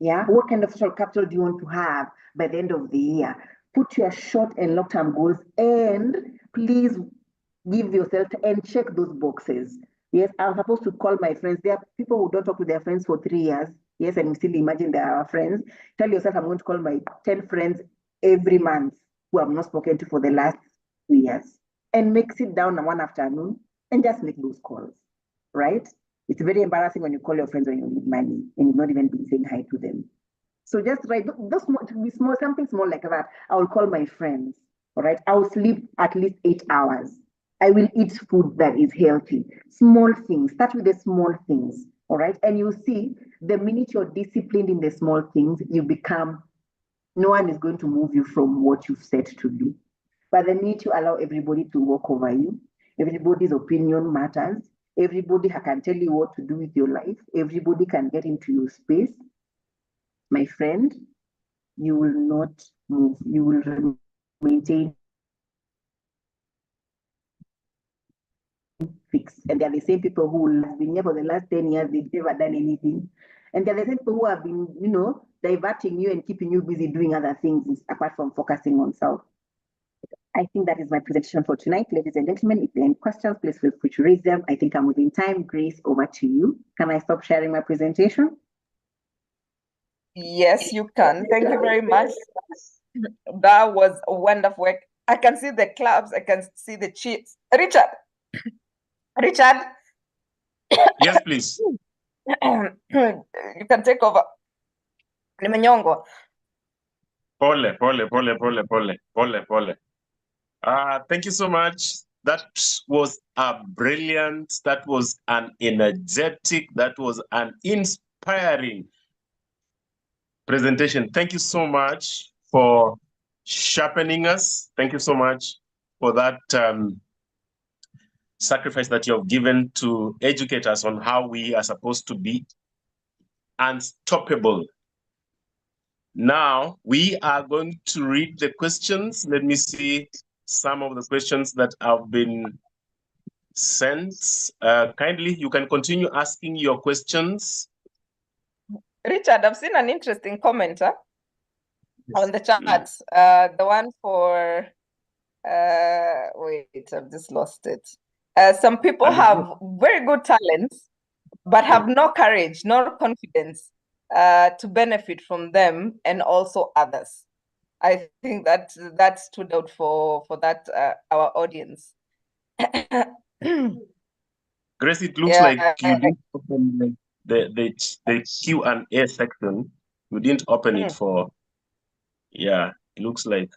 Speaker 3: Yeah. What kind of social capital do you want to have by the end of the year? Put your short and long-term goals and please give yourself and check those boxes. Yes, I'm supposed to call my friends. There are people who don't talk to their friends for 3 years. Yes, and we still imagine they are our friends. Tell yourself, I'm going to call my 10 friends every month who I've not spoken to for the last 2 years. And sit down one afternoon and just make those calls, right? It's very embarrassing when you call your friends when you need money and you've not even been saying hi to them. So just write those small, something small like that. I will call my friends, all right? I will sleep at least 8 hours. I will eat food that is healthy. Small things. Start with the small things, all right? And you see, the minute you're disciplined in the small things, you become, no one is going to move you from what you've set to do. But the minute you allow everybody to walk over you, everybody's opinion matters. Everybody can tell you what to do with your life. Everybody can get into your space. My friend, you will not move. You will maintain fixed. And they're the same people who have been here for the last 10 years. They've never done anything. And they're the same people who have been, you know, diverting you and keeping you busy doing other things apart from focusing on self. I think that is my presentation for tonight, ladies and gentlemen. If there are any questions, please feel free to raise them. I think I'm within time. Grace, over to you. Can I stop sharing my presentation?
Speaker 1: Yes, you can. Thank you very much. That was wonderful work. I can see the claps. I can see the cheers. Richard.
Speaker 2: Yes, please.
Speaker 1: You can take over. Nimenyongo.
Speaker 2: Pole. Thank you so much. That was a brilliant, that was an energetic, that was an inspiring presentation. Thank you so much for sharpening us. Thank you so much for that sacrifice that you have given to educate us on how we are supposed to be unstoppable. Now, we are going to read the questions. Let me see some of the questions that have been sent. Kindly, you can continue asking your questions.
Speaker 1: Richard, I've seen an interesting comment on the chat. The one for, wait, I've just lost it. Some people have very good talents, but have no courage, no confidence to benefit from them and also others. I think that stood out for that our audience.
Speaker 2: Grace, it looks like you didn't open the Q&A section. You didn't open it for, yeah, it looks like.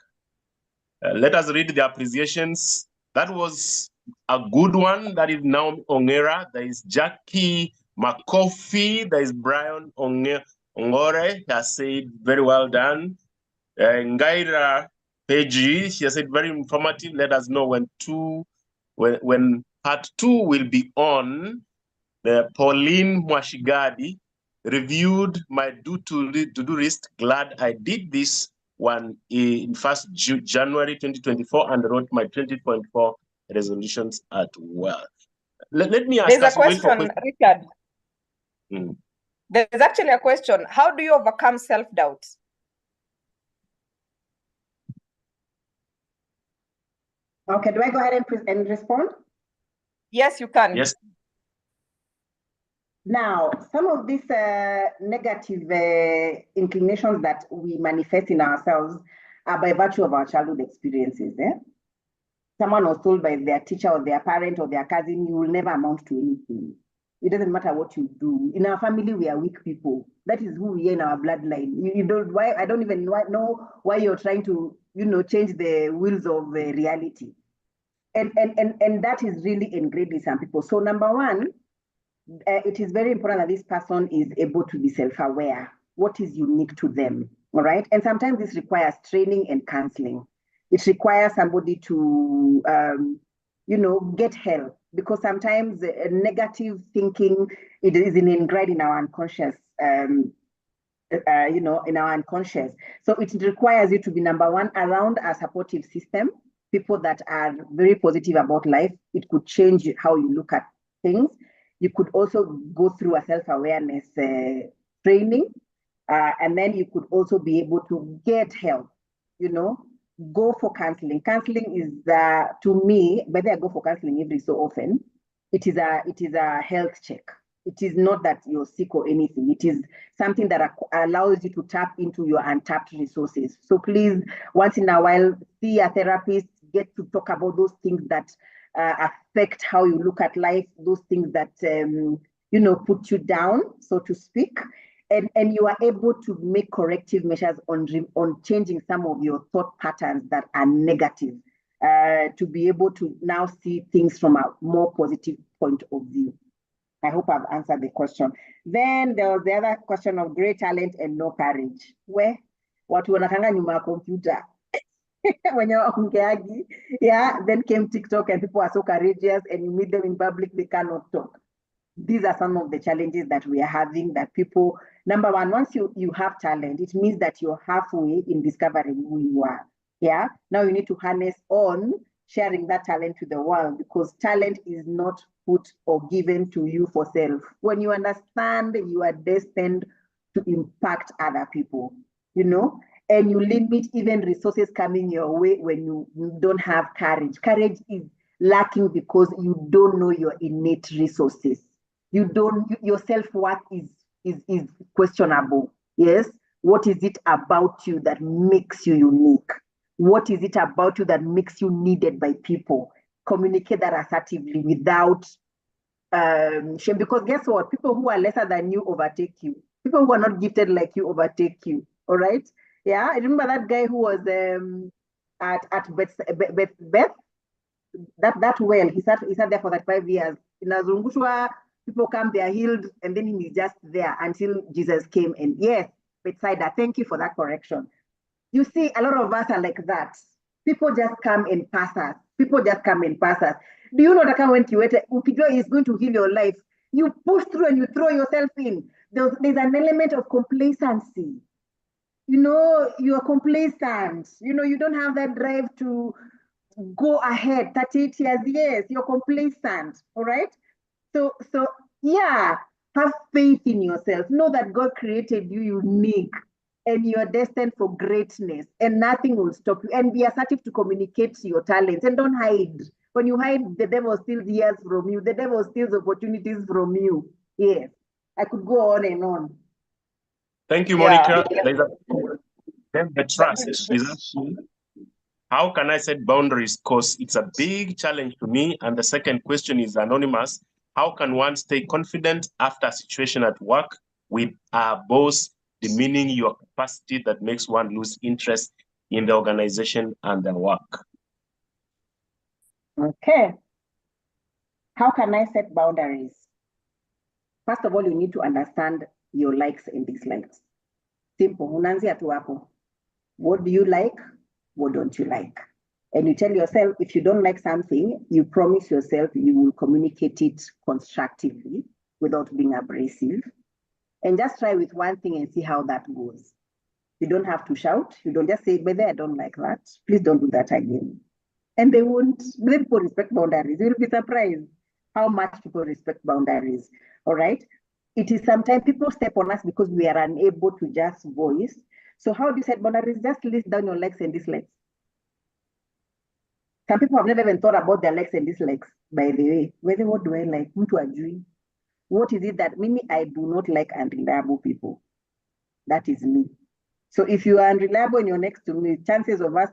Speaker 2: Let us read the appreciations. That was a good one. That is Naomi Ongera. There is Jackie McCoffey. There is Brian Ongore. He has said, very well done. Ngaira Peji, she has said, very informative. Let us know when part 2 will be on. Pauline Mwashigadi reviewed my do-do list. Glad I did this one in 1st January 2024 and wrote my 20.4 resolutions as well. Let me ask
Speaker 1: There's
Speaker 2: us,
Speaker 1: a question, Richard. There's actually a question. How do you overcome self-doubt?
Speaker 3: Okay, do I go ahead and respond?
Speaker 1: Yes, you can.
Speaker 2: Yes.
Speaker 3: Now, some of these negative inclinations that we manifest in ourselves are by virtue of our childhood experiences. Someone was told by their teacher or their parent or their cousin, you will never amount to anything. It doesn't matter what you do. In our family, we are weak people. That is who we are in our bloodline. You don't. Why? I don't even know why you're trying to, change the wheels of reality. And that is really engraved in some people. So number one, it is very important that this person is able to be self-aware. What is unique to them, all right? And sometimes this requires training and counseling. It requires somebody to, get help, because sometimes negative thinking, it is ingrained in our unconscious, in our unconscious. So it requires you to be, number one, around a supportive system, people that are very positive about life. It could change how you look at things. You could also go through a self-awareness training, and then you could also be able to get help, go for counseling. Counseling is, to me, whether I go for counseling every so often, it is a health check. It is not that you're sick or anything. It is something that allows you to tap into your untapped resources. So please, once in a while, see a therapist, get to talk about those things that affect how you look at life, those things that put you down, so to speak, and you are able to make corrective measures on changing some of your thought patterns that are negative, to be able to now see things from a more positive point of view. I hope I've answered the question. Then there was the other question of great talent and no courage. Where watu wanakanga nyuma ya computer. When you're ongeagi, then came TikTok and people are so courageous, and you meet them in public, they cannot talk. These are some of the challenges that we are having, that people, number one, once you have talent, it means that you're halfway in discovering who you are. Now you need to harness on sharing that talent to the world, because talent is not put or given to you for self. When you understand you are destined to impact other people, and you limit even resources coming your way when you don't have courage. Courage is lacking because you don't know your innate resources. Your self-worth is questionable. Yes. What is it about you that makes you unique? What is it about you that makes you needed by people? Communicate that assertively without shame, because guess what? People who are lesser than you overtake you. People who are not gifted like you overtake you. All right. I remember that guy who was at Beth, that well, he sat there for 35 years. In Azungushwa, people come, they are healed, and then he's just there until Jesus came. And yes, Bethsaida, thank you for that correction. You see, a lot of us are like that. People just come and pass us. People just come and pass us. Do you know that when Ukijua is going to heal your life, you push through and you throw yourself in. There's an element of complacency. You know, you are complacent. You know, you don't have that drive to go ahead. 38 years, yes, you're complacent. All right. So yeah, have faith in yourself. Know that God created you unique and you're destined for greatness, and nothing will stop you. And be assertive to communicate your talents, and don't hide. When you hide, the devil steals years from you. The devil steals opportunities from you. Yes, I could go on and on.
Speaker 2: Thank you, Monica. Then the trust is actually, how can I set boundaries? Because it's a big challenge to me. And the second question is anonymous. How can one stay confident after a situation at work with a boss demeaning your capacity that makes one lose interest in the organization and the work?
Speaker 3: Okay. How can I set boundaries? First of all, you need to understand your likes and dislikes. Simple. Unanzia tu hapo. What do you like? What don't you like? And you tell yourself, if you don't like something, you promise yourself you will communicate it constructively without being abrasive. And just try with one thing and see how that goes. You don't have to shout. You don't just say, but I don't like that. Please don't do that again. And they won't. People respect boundaries. You'll be surprised how much people respect boundaries. All right. It is sometimes people step on us because we are unable to just voice. So how do you set boundaries? Just list down your likes and dislikes. Some people have never even thought about their likes and dislikes, by the way. Whether what do I like? Mtu ajui. What is it that Mimi, I do not like unreliable people? That is me. So if you are unreliable and you're next to me, chances of us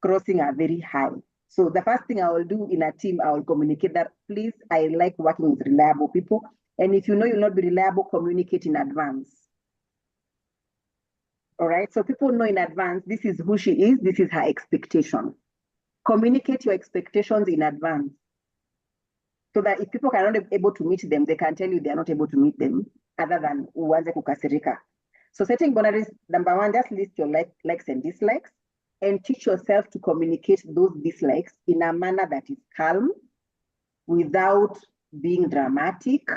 Speaker 3: crossing are very high. So the first thing I will do in a team, I will communicate that, please, I like working with reliable people. And if you know you'll not be reliable, communicate in advance. All right, so people know in advance, this is who she is, this is her expectation. Communicate your expectations in advance. So that if people are not able to meet them, they can tell you they are not able to meet them, other than uanze kukasirika. So setting boundaries, number one, just list your likes and dislikes, and teach yourself to communicate those dislikes in a manner that is calm, without being dramatic,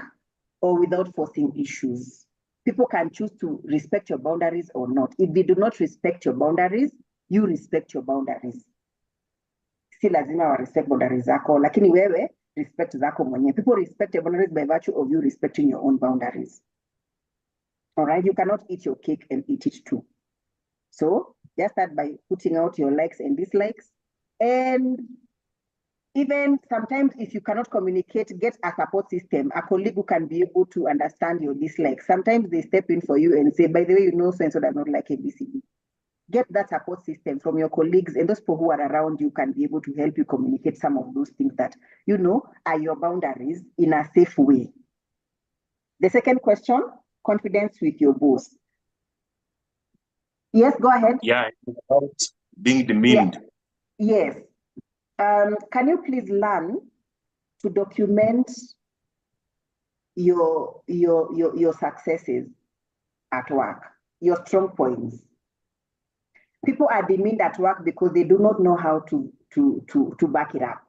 Speaker 3: or without forcing issues. People can choose to respect your boundaries or not. If they do not respect your boundaries, you respect your boundaries. Si lazima wa respect boundaries zako, lakini wewe respect zako mwenye. People respect your boundaries by virtue of you respecting your own boundaries. All right, you cannot eat your cake and eat it too. So just start by putting out your likes and dislikes. And even sometimes if you cannot communicate, get a support system, a colleague who can be able to understand your dislikes. Sometimes they step in for you and say, by the way, you know, so-and-so does not like ABCD. Get that support system from your colleagues, and those people who are around you can be able to help you communicate some of those things that, you know, are your boundaries in a safe way. The second question, confidence with your boss. Yes, go ahead.
Speaker 2: Yeah, about being demeaned.
Speaker 3: Yeah. Yes. Can you please learn to document your successes at work, your strong points? People are demeaned at work because they do not know how to back it up.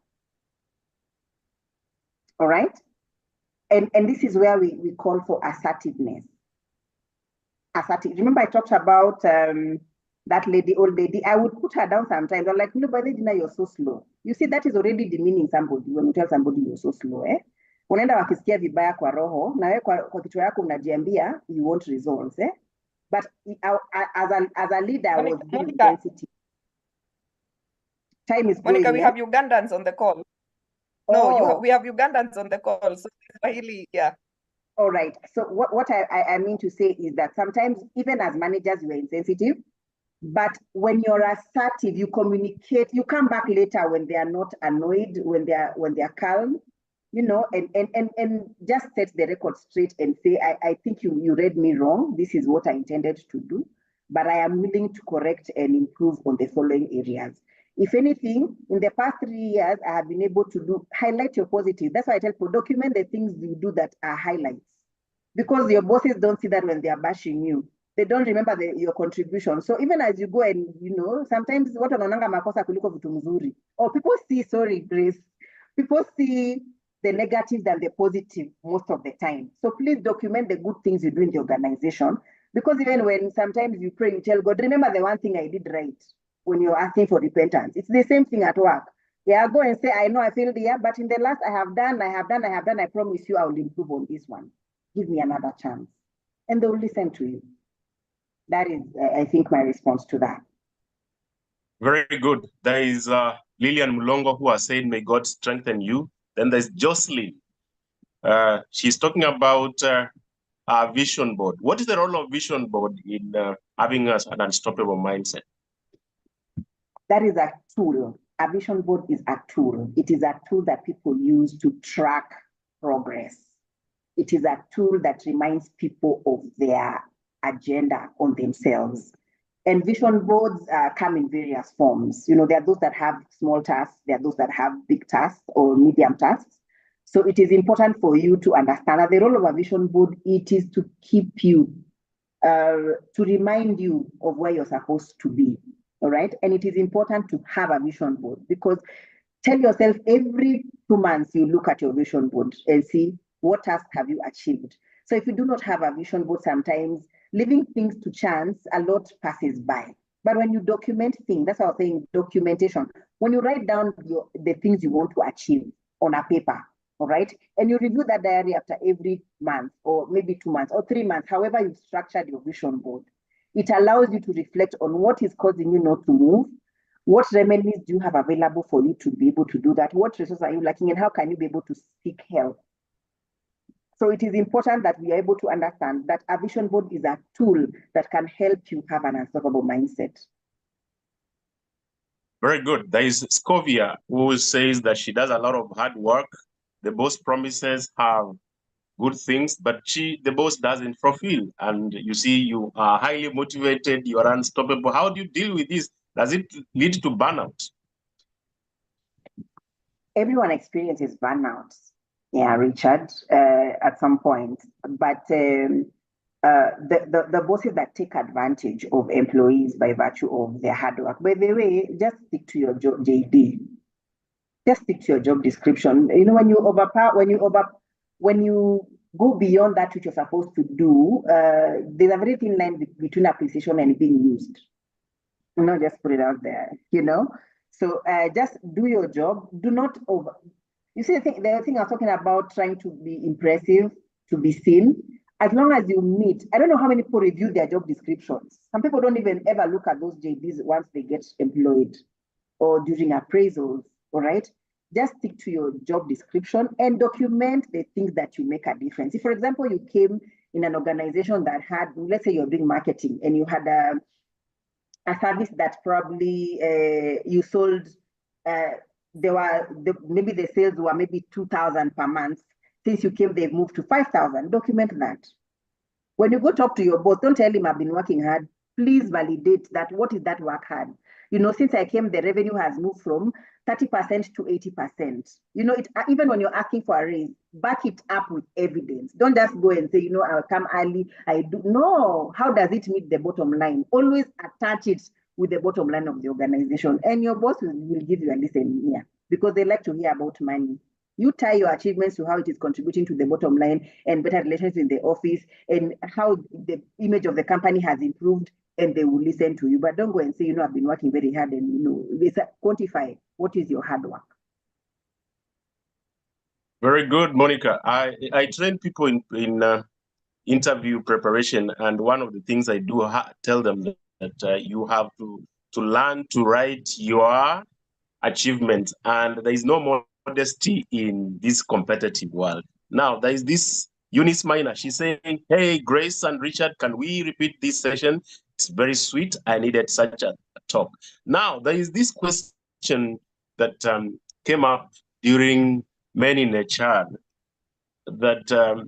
Speaker 3: All right? And this is where we call for assertiveness. Remember I talked about that old lady. I would put her down sometimes. I'm like, no, but Dina, you're so slow. You see, that is already demeaning somebody when you tell somebody you're so slow. Unaenda wakisikia vibaya kwa roho, na wewe kwa kichwa yako unajiambia you want results. But as a leader, I was being sensitive. Time is
Speaker 1: Monica,
Speaker 3: going,
Speaker 1: we have Ugandans on the call. No, we have Ugandans on the call. So Swahili, yeah.
Speaker 3: All right. So what I mean to say is that sometimes, even as managers, you are insensitive. But when you're assertive, you communicate. You come back later when they are not annoyed, when they are calm, you know, and just set the record straight and say, I think you read me wrong. This is what I intended to do, but I am willing to correct and improve on the following areas. If anything, in the past 3 years, I have been able to highlight your positive. That's why I tell people, document the things you do that are highlights. Because your bosses don't see that when they are bashing you. They don't remember your contribution. So even as you go and, sometimes what wanaonanga makosa kuliko vitu mzuri. Or people see, sorry, Grace, people see the negative than the positive most of the time. So please document the good things you do in the organization. Because even when sometimes you pray, you tell God, remember the one thing I did right when you're asking for repentance. It's the same thing at work. Yeah, go and say, I know I failed here, but in the last I have done, I promise you I will improve on this one. Give me another chance. And they will listen to you. That is, I think, my response to that.
Speaker 2: Very good. There is Lillian Mulongo who has said, may God strengthen you. Then there's Jocelyn. She's talking about our vision board. What is the role of vision board in having us an unstoppable mindset?
Speaker 3: That is a tool. A vision board is a tool. It is a tool that people use to track progress. It is a tool that reminds people of their agenda on themselves. And vision boards come in various forms. There are those that have small tasks, there are those that have big tasks or medium tasks. So it is important for you to understand that the role of a vision board, it is to keep you, to remind you of where you're supposed to be, all right? And it is important to have a vision board because tell yourself every 2 months you look at your vision board and see what task have you achieved. So if you do not have a vision board, sometimes leaving things to chance, a lot passes by. But when you document things, that's what I was saying, documentation. When you write down the things you want to achieve on a paper, all right? And you review that diary after every month or maybe 2 months or 3 months, however you've structured your vision board. It allows you to reflect on what is causing you not to move, what remedies do you have available for you to be able to do that, what resources are you lacking, and how can you be able to seek help. So it is important that we are able to understand that a vision board is a tool that can help you have an unstoppable mindset.
Speaker 2: Very good. There is Scovia who says that she does a lot of hard work. The boss promises her good things, but the boss doesn't fulfill. And you see, you are highly motivated, you are unstoppable. How do you deal with this? Does it lead to burnout?
Speaker 3: Everyone experiences burnout. Yeah, Richard, at some point. But the bosses that take advantage of employees by virtue of their hard work, by the way, just stick to your job, JD. Just stick to your job description. When you go beyond that which you're supposed to do, there's a very thin line between appreciation and being used. Just put it out there, So just do your job. Do not over. You see, the thing I was talking about, trying to be impressive, to be seen. As long as you meet, I don't know how many people review their job descriptions. Some people don't even ever look at those JDs once they get employed or during appraisals, all right? Just stick to your job description and document the things that you make a difference. If, for example, you came in an organization that had, let's say you're doing marketing and you had a service that probably you sold, maybe the sales were maybe 2,000 per month. Since you came, they've moved to 5,000. Document that. When you go talk to your boss, don't tell him I've been working hard. Please validate that. What is that work hard? Since I came, the revenue has moved from 30% to 80%. Even when you're asking for a raise, back it up with evidence. Don't just go and say, I'll come early. I do. No. How does it meet the bottom line? Always attach it with the bottom line of the organization. And your boss will give you a listen here because they like to hear about money. You tie your achievements to how it is contributing to the bottom line and better relations in the office and how the image of the company has improved, and they will listen to you. But don't go and say, I've been working very hard and, quantify what is your hard work.
Speaker 2: Very good, Monica. I train people in interview preparation, and one of the things I do tell them that you have to learn to write your achievements, and there is no modesty in this competitive world. Now, there is this Eunice Minor. She's saying, hey, Grace and Richard, can we repeat this session? It's very sweet. I needed such a talk. Now, there is this question that came up during Men in HR that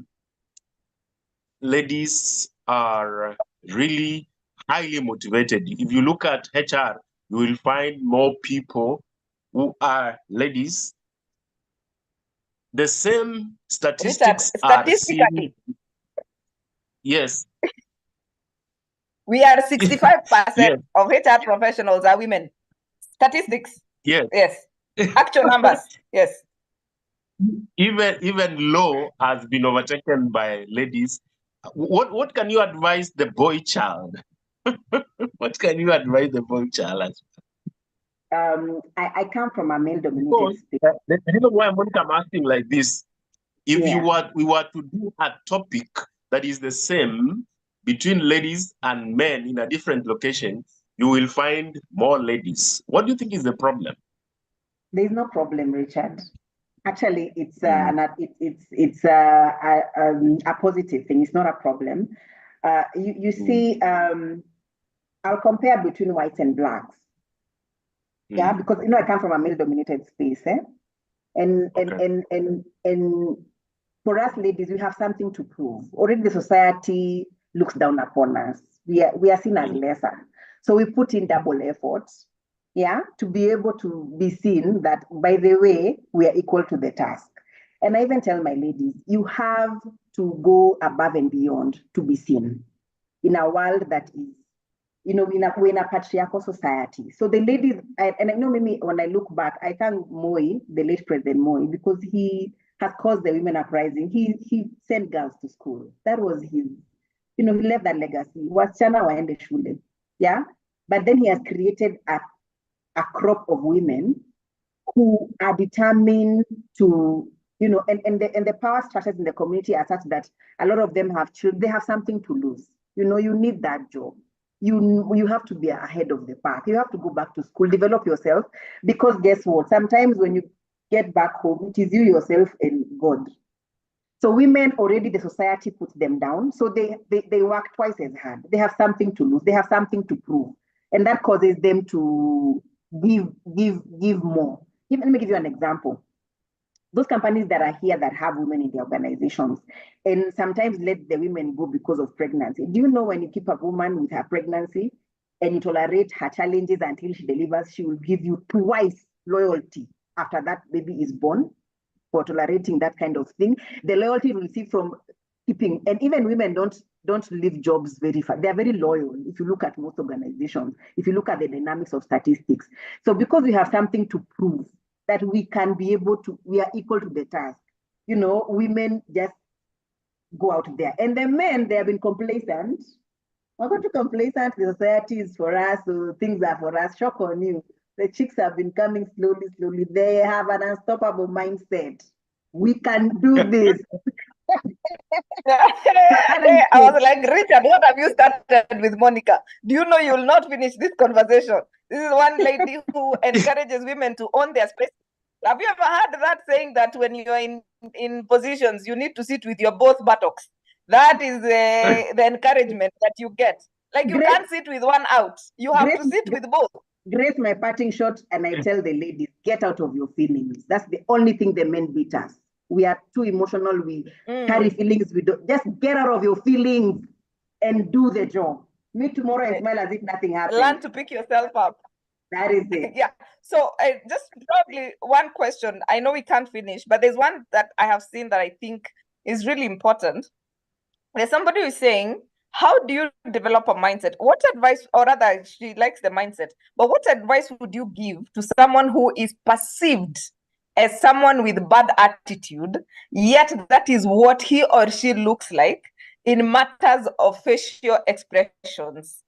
Speaker 2: ladies are really highly motivated. If you look at HR, you will find more people who are ladies. The same statistics
Speaker 1: Richard,
Speaker 2: are seen.
Speaker 1: statistically,
Speaker 2: Yes.
Speaker 1: we are 65%
Speaker 2: Yes.
Speaker 1: of HR professionals are women. Statistics.
Speaker 2: Yes.
Speaker 1: Yes. Actual numbers. Yes.
Speaker 2: Even law has been overtaken by ladies. What can you advise the boy child? What can you advise the boy child?
Speaker 3: I come from a male-dominated
Speaker 2: Because
Speaker 3: space.
Speaker 2: the reason why I'm asking like this, if
Speaker 3: Yeah.
Speaker 2: we were to do a topic that is the same between ladies and men in a different location, you will find more ladies. What do you think is the problem?
Speaker 3: There's no problem, Richard. Actually, it's a positive thing. It's not a problem. You see, I'll compare between whites and blacks. Yeah, because I come from a male-dominated space, and for us ladies, we have something to prove. Already, the society looks down upon us. We are seen as lesser, so we put in double efforts. Yeah, to be able to be seen that, by the way, we are equal to the task. And I even tell my ladies, you have to go above and beyond to be seen in a world that is, we're in a patriarchal society. So the ladies, and I know maybe when I look back, I thank Moi, the late President Moi, because he has caused the women uprising. He sent girls to school. That was his, he left that legacy. Wasichana waende shule. Yeah. But then he has created a crop of women who are determined to, and the power structures in the community are such that a lot of them have children. They have something to lose. You need that job. You have to be ahead of the pack. You have to go back to school, develop yourself, because guess what? Sometimes when you get back home, it is you, yourself, and God. So women already, the society puts them down. So they work twice as hard. They have something to lose. They have something to prove. And that causes them to give more. Let me give you an example. Those companies that are here that have women in their organizations and sometimes let the women go because of pregnancy. Do you know when you keep a woman with her pregnancy and you tolerate her challenges until she delivers, she will give you twice loyalty after that baby is born for tolerating that kind of thing. The loyalty you receive from keeping, and even women don't leave jobs very fast. They're very loyal. If you look at most organizations, if you look at the dynamics of statistics. So because we have something to prove, that we can be able to, we are equal to the task. Women just go out there. And the men, they have been complacent. We're going to complacent, the society is for us, so things are for us. Shock on you. The chicks have been coming slowly. They have an unstoppable mindset. We can do this.
Speaker 1: I was like, Richard, what have you started with Monica? Do you know you will not finish this conversation? This is one lady who encourages women to own their space. Have you ever heard that saying that when you are in positions, you need to sit with your both buttocks? That is the encouragement that you get. Like you can't sit with one out. You have to sit with both.
Speaker 3: Grace, my parting shot, and I tell the ladies, get out of your feelings. That's the only thing the men beat us. We are too emotional. We carry feelings. We don't. Just get out of your feelings and do the job. Me tomorrow and smile as if nothing happened.
Speaker 1: Learn to pick yourself up.
Speaker 3: That is it.
Speaker 1: Yeah. So just probably one question. I know we can't finish, but there's one that I have seen that I think is really important. There's somebody who is saying, how do you develop a mindset? What advice, or rather, she likes the mindset, but what advice would you give to someone who is perceived as someone with bad attitude, yet that is what he or she looks like in matters of facial expressions?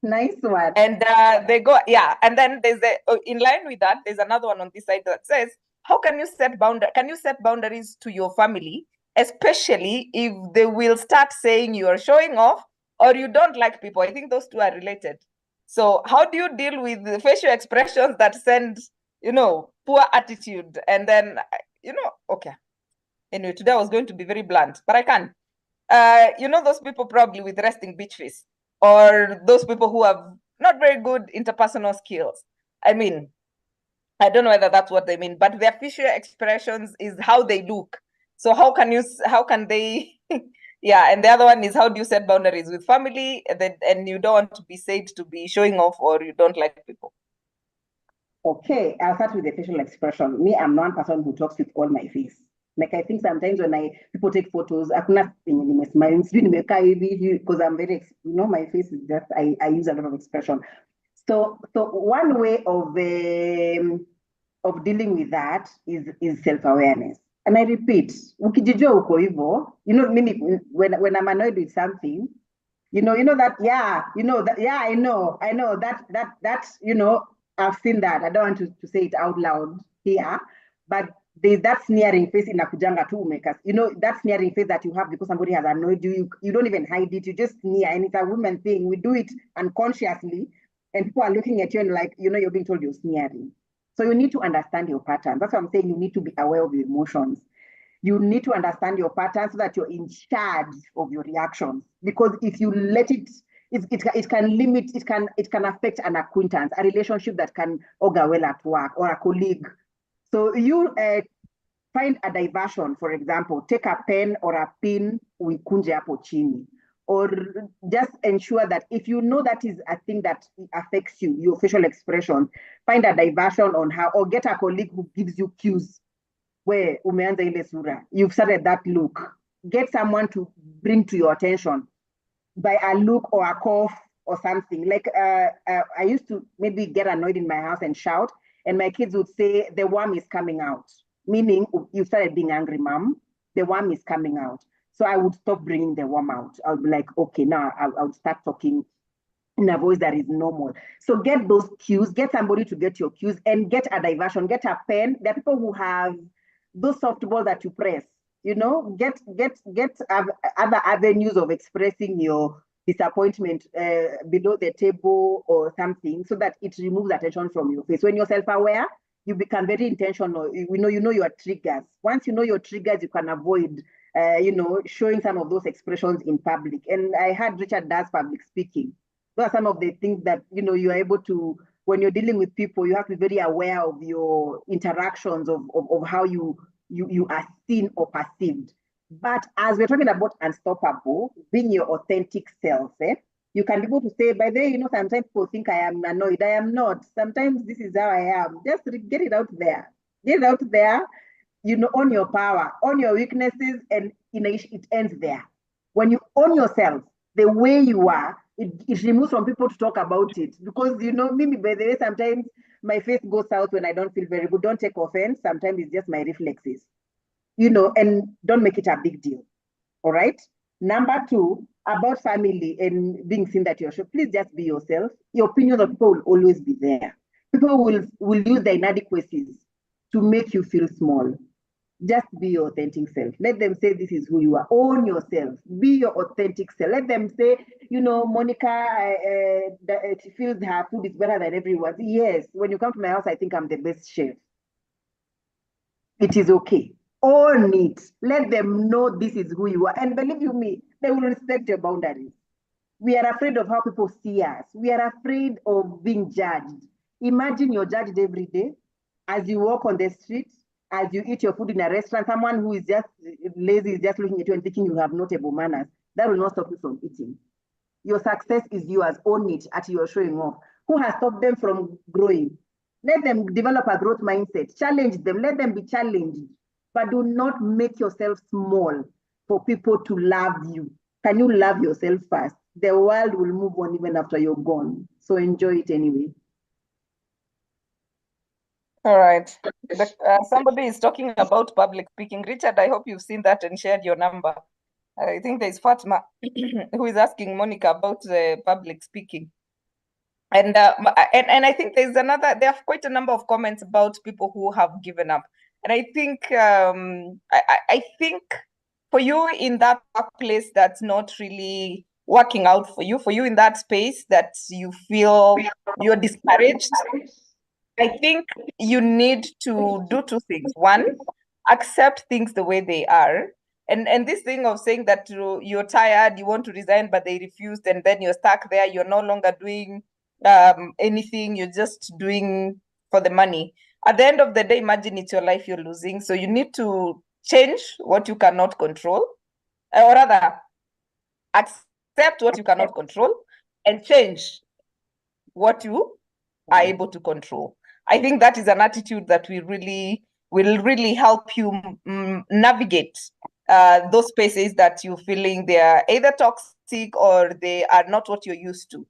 Speaker 3: Nice one.
Speaker 1: And they go, yeah. And then there's in line with that, there's another one on this side that says, how can you set boundaries to your family, especially if they will start saying you are showing off or you don't like people? I think those two are related. So how do you deal with the facial expressions that send, poor attitude? And then, okay. Anyway, today I was going to be very blunt, but I can't. Those people probably with resting bitch face, or those people who have not very good interpersonal skills. I mean, I don't know whether that's what they mean, but their facial expressions is how they look. So how can they Yeah, and the other one is how do you set boundaries with family, and you don't want to be said to be showing off or you don't like people.
Speaker 3: Okay, I'll start with the facial expression. Me, I'm one person who talks with all my face. Like I think sometimes when people take photos, hakuna nimesmile, sijui nimekaa hivi because I'm very, my face is just I use a lot of expression. So one way of dealing with that is self-awareness. And I repeat, ukijijua uko hivyo, mimi when I'm annoyed with something, that, yeah, yeah, I know that, I've seen that. I don't want to say it out loud here, but there's that sneering face in Akujanga too, makers. That sneering face that you have because somebody has annoyed you. You don't even hide it. You just sneer, and it's a woman thing. We do it unconsciously, and people are looking at you and like, you're being told you're sneering. So you need to understand your pattern. That's what I'm saying. You need to be aware of your emotions. You need to understand your pattern so that you're in charge of your reactions. Because if you let it can limit, it can affect an acquaintance, a relationship that can augur well at work, or a colleague. So you find a diversion, for example, take a pen or a pin, uikunje hapo chini. Or just ensure that if you know that is a thing that affects you, your facial expression, find a diversion on how, or get a colleague who gives you cues where umeanza ile sura, you've started that look. Get someone to bring to your attention by a look or a cough or something. Like I used to maybe get annoyed in my house and shout, and my kids would say, the worm is coming out. Meaning, you started being angry, mom, the worm is coming out. So I would stop bringing the worm out. I would be like, okay, now I would start talking in a voice that is normal. So get those cues, get somebody to get your cues, and get a diversion, get a pen. There are people who have those softballs that you press, get other avenues of expressing your disappointment below the table or something, so that it removes attention from your face. When you're self-aware, you become very intentional. You know your triggers. Once you know your triggers, you can avoid showing some of those expressions in public. And I heard Richard does public speaking. Those are some of the things that you are able to, when you're dealing with people, you have to be very aware of your interactions, of how you are seen or perceived. But as we're talking about unstoppable, being your authentic self, you can be able to say, by the way, sometimes people think I am annoyed. I am not. Sometimes this is how I am. Just get it out there. Get it out there, own your power, own your weaknesses, and it ends there. When you own yourself, the way you are, it removes from people to talk about it. Because, maybe by the way, sometimes my face goes out when I don't feel very good. Don't take offense. Sometimes it's just my reflexes, and don't make it a big deal. All right. Number 2, about family and being seen that you're sure, please just be yourself. Your opinions of people will always be there. People will use their inadequacies to make you feel small. Just be your authentic self. Let them say this is who you are. Own yourself. Be your authentic self. Let them say, Monica, she feels her food is better than everyone's. Yes, when you come to my house, I think I'm the best chef. It is okay. Own it. Let them know this is who you are. And believe you me, they will respect your boundaries. We are afraid of how people see us. We are afraid of being judged. Imagine you're judged every day as you walk on the street, as you eat your food in a restaurant. Someone who is just lazy is just looking at you and thinking you have notable manners. That will not stop you from eating. Your success is yours. Own it at your showing off. Who has stopped them from growing? Let them develop a growth mindset. Challenge them. Let them be challenged. But do not make yourself small for people to love you. Can you love yourself first? The world will move on even after you're gone. So enjoy it anyway.
Speaker 1: All right. Somebody is talking about public speaking. Richard, I hope you've seen that and shared your number. I think there's Fatma who is asking Monica about the public speaking. And I think there are quite a number of comments about people who have given up. And I think I think for you in that workplace that's not really working out for you in that space that you feel you're discouraged, I think you need to do 2 things. One, accept things the way they are. And this thing of saying that you're tired, you want to resign, but they refused, and then you're stuck there, you're no longer doing anything, you're just doing for the money. At the end of the day, imagine it's your life you're losing. So you need to change what you cannot control, or rather, accept what you cannot control and change what you are able to control. I think that is an attitude that will really help you navigate those spaces that you're feeling they are either toxic or they are not what you're used to.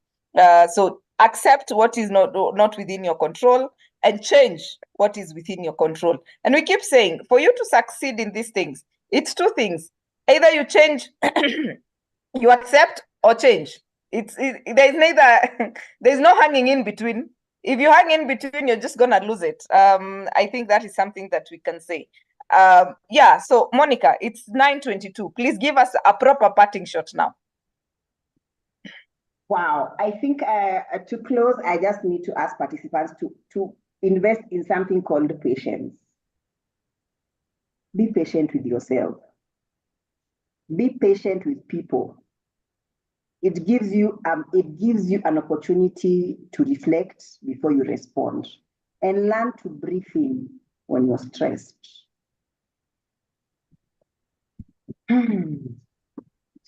Speaker 1: So accept what is not within your control and change what is within your control. And we keep saying, for you to succeed in these things, it's two things. Either you change, you accept, or change. There's neither, there's no hanging in between. If you hang in between, you're just gonna lose it. I think that is something that we can say. Yeah, so Monica, it's 9:22. Please give us a proper parting shot now.
Speaker 3: Wow, I think to close, I just need to ask participants to invest in something called patience. Be patient with yourself. Be patient with people. It gives you an opportunity to reflect before you respond, and learn to breathe in when you're stressed.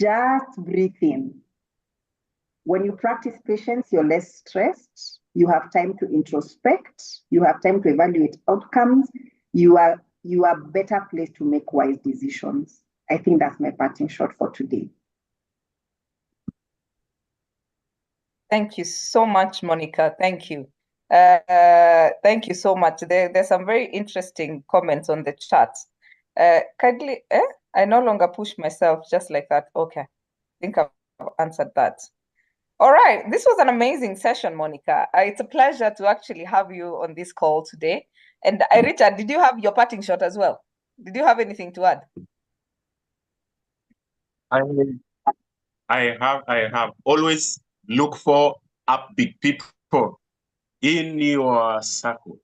Speaker 3: Just breathe in. When you practice patience, you're less stressed. You have time to introspect. You have time to evaluate outcomes. You are better placed to make wise decisions. I think that's my parting shot for today.
Speaker 1: Thank you so much, Monica. Thank you. Thank you so much. There's some very interesting comments on the chat. Kindly, I no longer push myself just like that. Okay, I think I've answered that. All right, this was an amazing session, Monica. It's a pleasure to actually have you on this call today. And Richard, did you have your parting shot as well? Did you have anything to add?
Speaker 2: I have. Always look for upbeat people in your circle.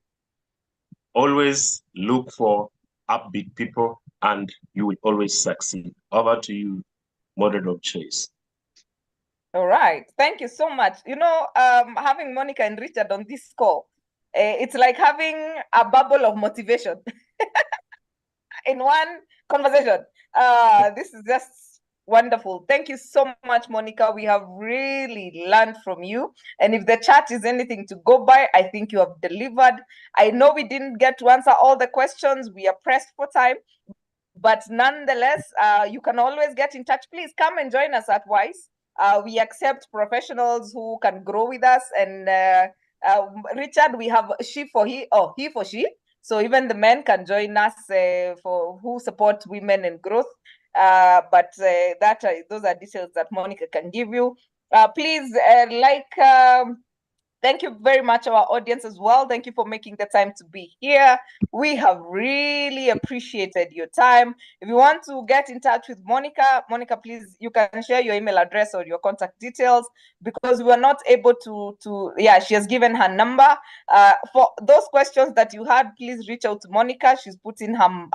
Speaker 2: Always look for upbeat people and you will always succeed. Over to you, model of choice.
Speaker 1: All right. Thank you so much. You know, having Monica and Richard on this call, it's like having a bubble of motivation in one conversation. This is just wonderful. Thank you so much, Monica. We have really learned from you. And if the chat is anything to go by, I think you have delivered. I know we didn't get to answer all the questions. We are pressed for time. But nonetheless, you can always get in touch. Please come and join us at WISE. We accept professionals who can grow with us. And Richard, we have he for she. So even the men can join us for who support women in growth. But those are details that Monica can give you. Please thank you very much, our audience as well. Thank you for making the time to be here. We have really appreciated your time. If you want to get in touch with Monica, please, you can share your email address or your contact details, because we were not able to she has given her number. For those questions that you had, please reach out to Monica. She's put in her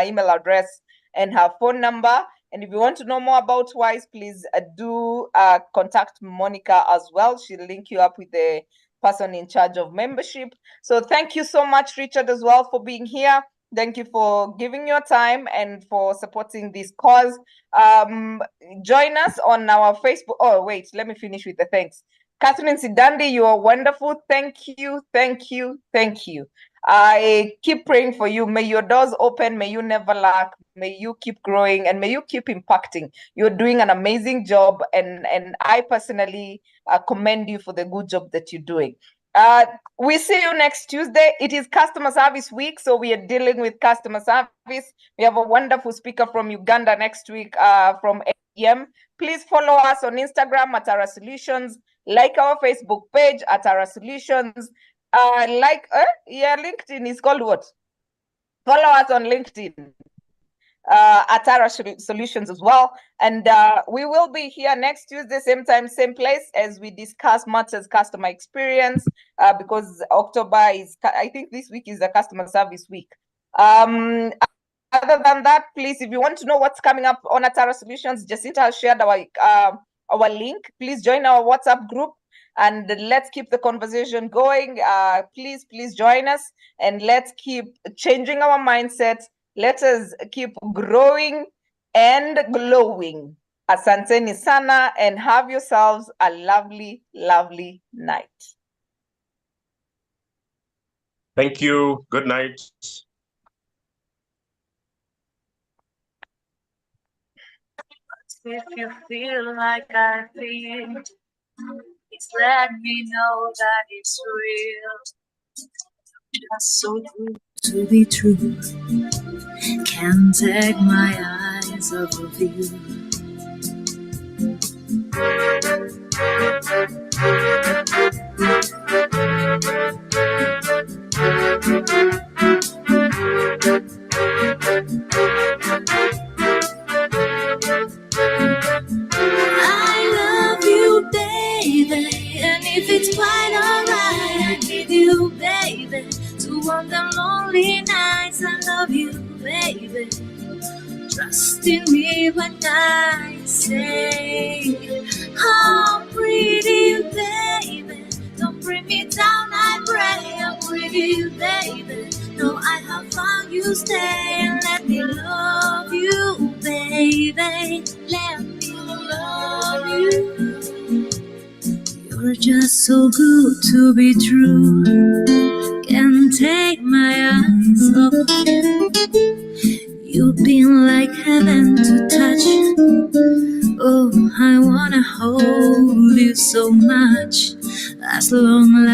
Speaker 1: email address and her phone number. And if you want to know more about WISE, please do contact Monica as well. She'll link you up with the person in charge of membership. So thank you so much, Richard, as well, for being here. Thank you for giving your time and for supporting this cause. Join us on our Facebook. Oh, wait, let me finish with the thanks. Catherine Sidandi, you are wonderful. Thank you, thank you, thank you. I keep praying for you. May your doors open. May you never lack. May you keep growing and may you keep impacting. You're doing an amazing job, and I personally commend you for the good job that you're doing. We see you next Tuesday. It is Customer Service Week, so we are dealing with customer service. We have a wonderful speaker from Uganda next week from 8 p.m. Please follow us on Instagram at Ara Solutions. Like our Facebook page at Ara Solutions. LinkedIn is called what? Follow us on LinkedIn at Ara Solutions as well. And we will be here next Tuesday, same time, same place, as we discuss matters customer experience, because October is, I think this week is the customer service week. Other than that, please, if you want to know what's coming up on Atara Solutions, Jacinta has shared our link. Please join our WhatsApp group and let's keep the conversation going. Please join us and let's keep changing our mindset. Let us keep growing and glowing. Asanteni sana and have yourselves a lovely, lovely night.
Speaker 2: Thank you. Good night.
Speaker 4: If you feel like I feel, please let me know that it's real. Just so good to be true. Can't take my eyes off of you. I love you, baby, and if it's quite alright, I need you, baby, to warm the lonely nights. I love you, baby. Trust in me when I say, oh, pretty baby, don't bring me down, I pray. Oh, pretty baby, no, I have found you, stay and let me love you, baby. Let me love you. You're just so good to be true. Can't take my eyes off you. You've been like heaven to touch. Oh, I wanna hold you so much. As long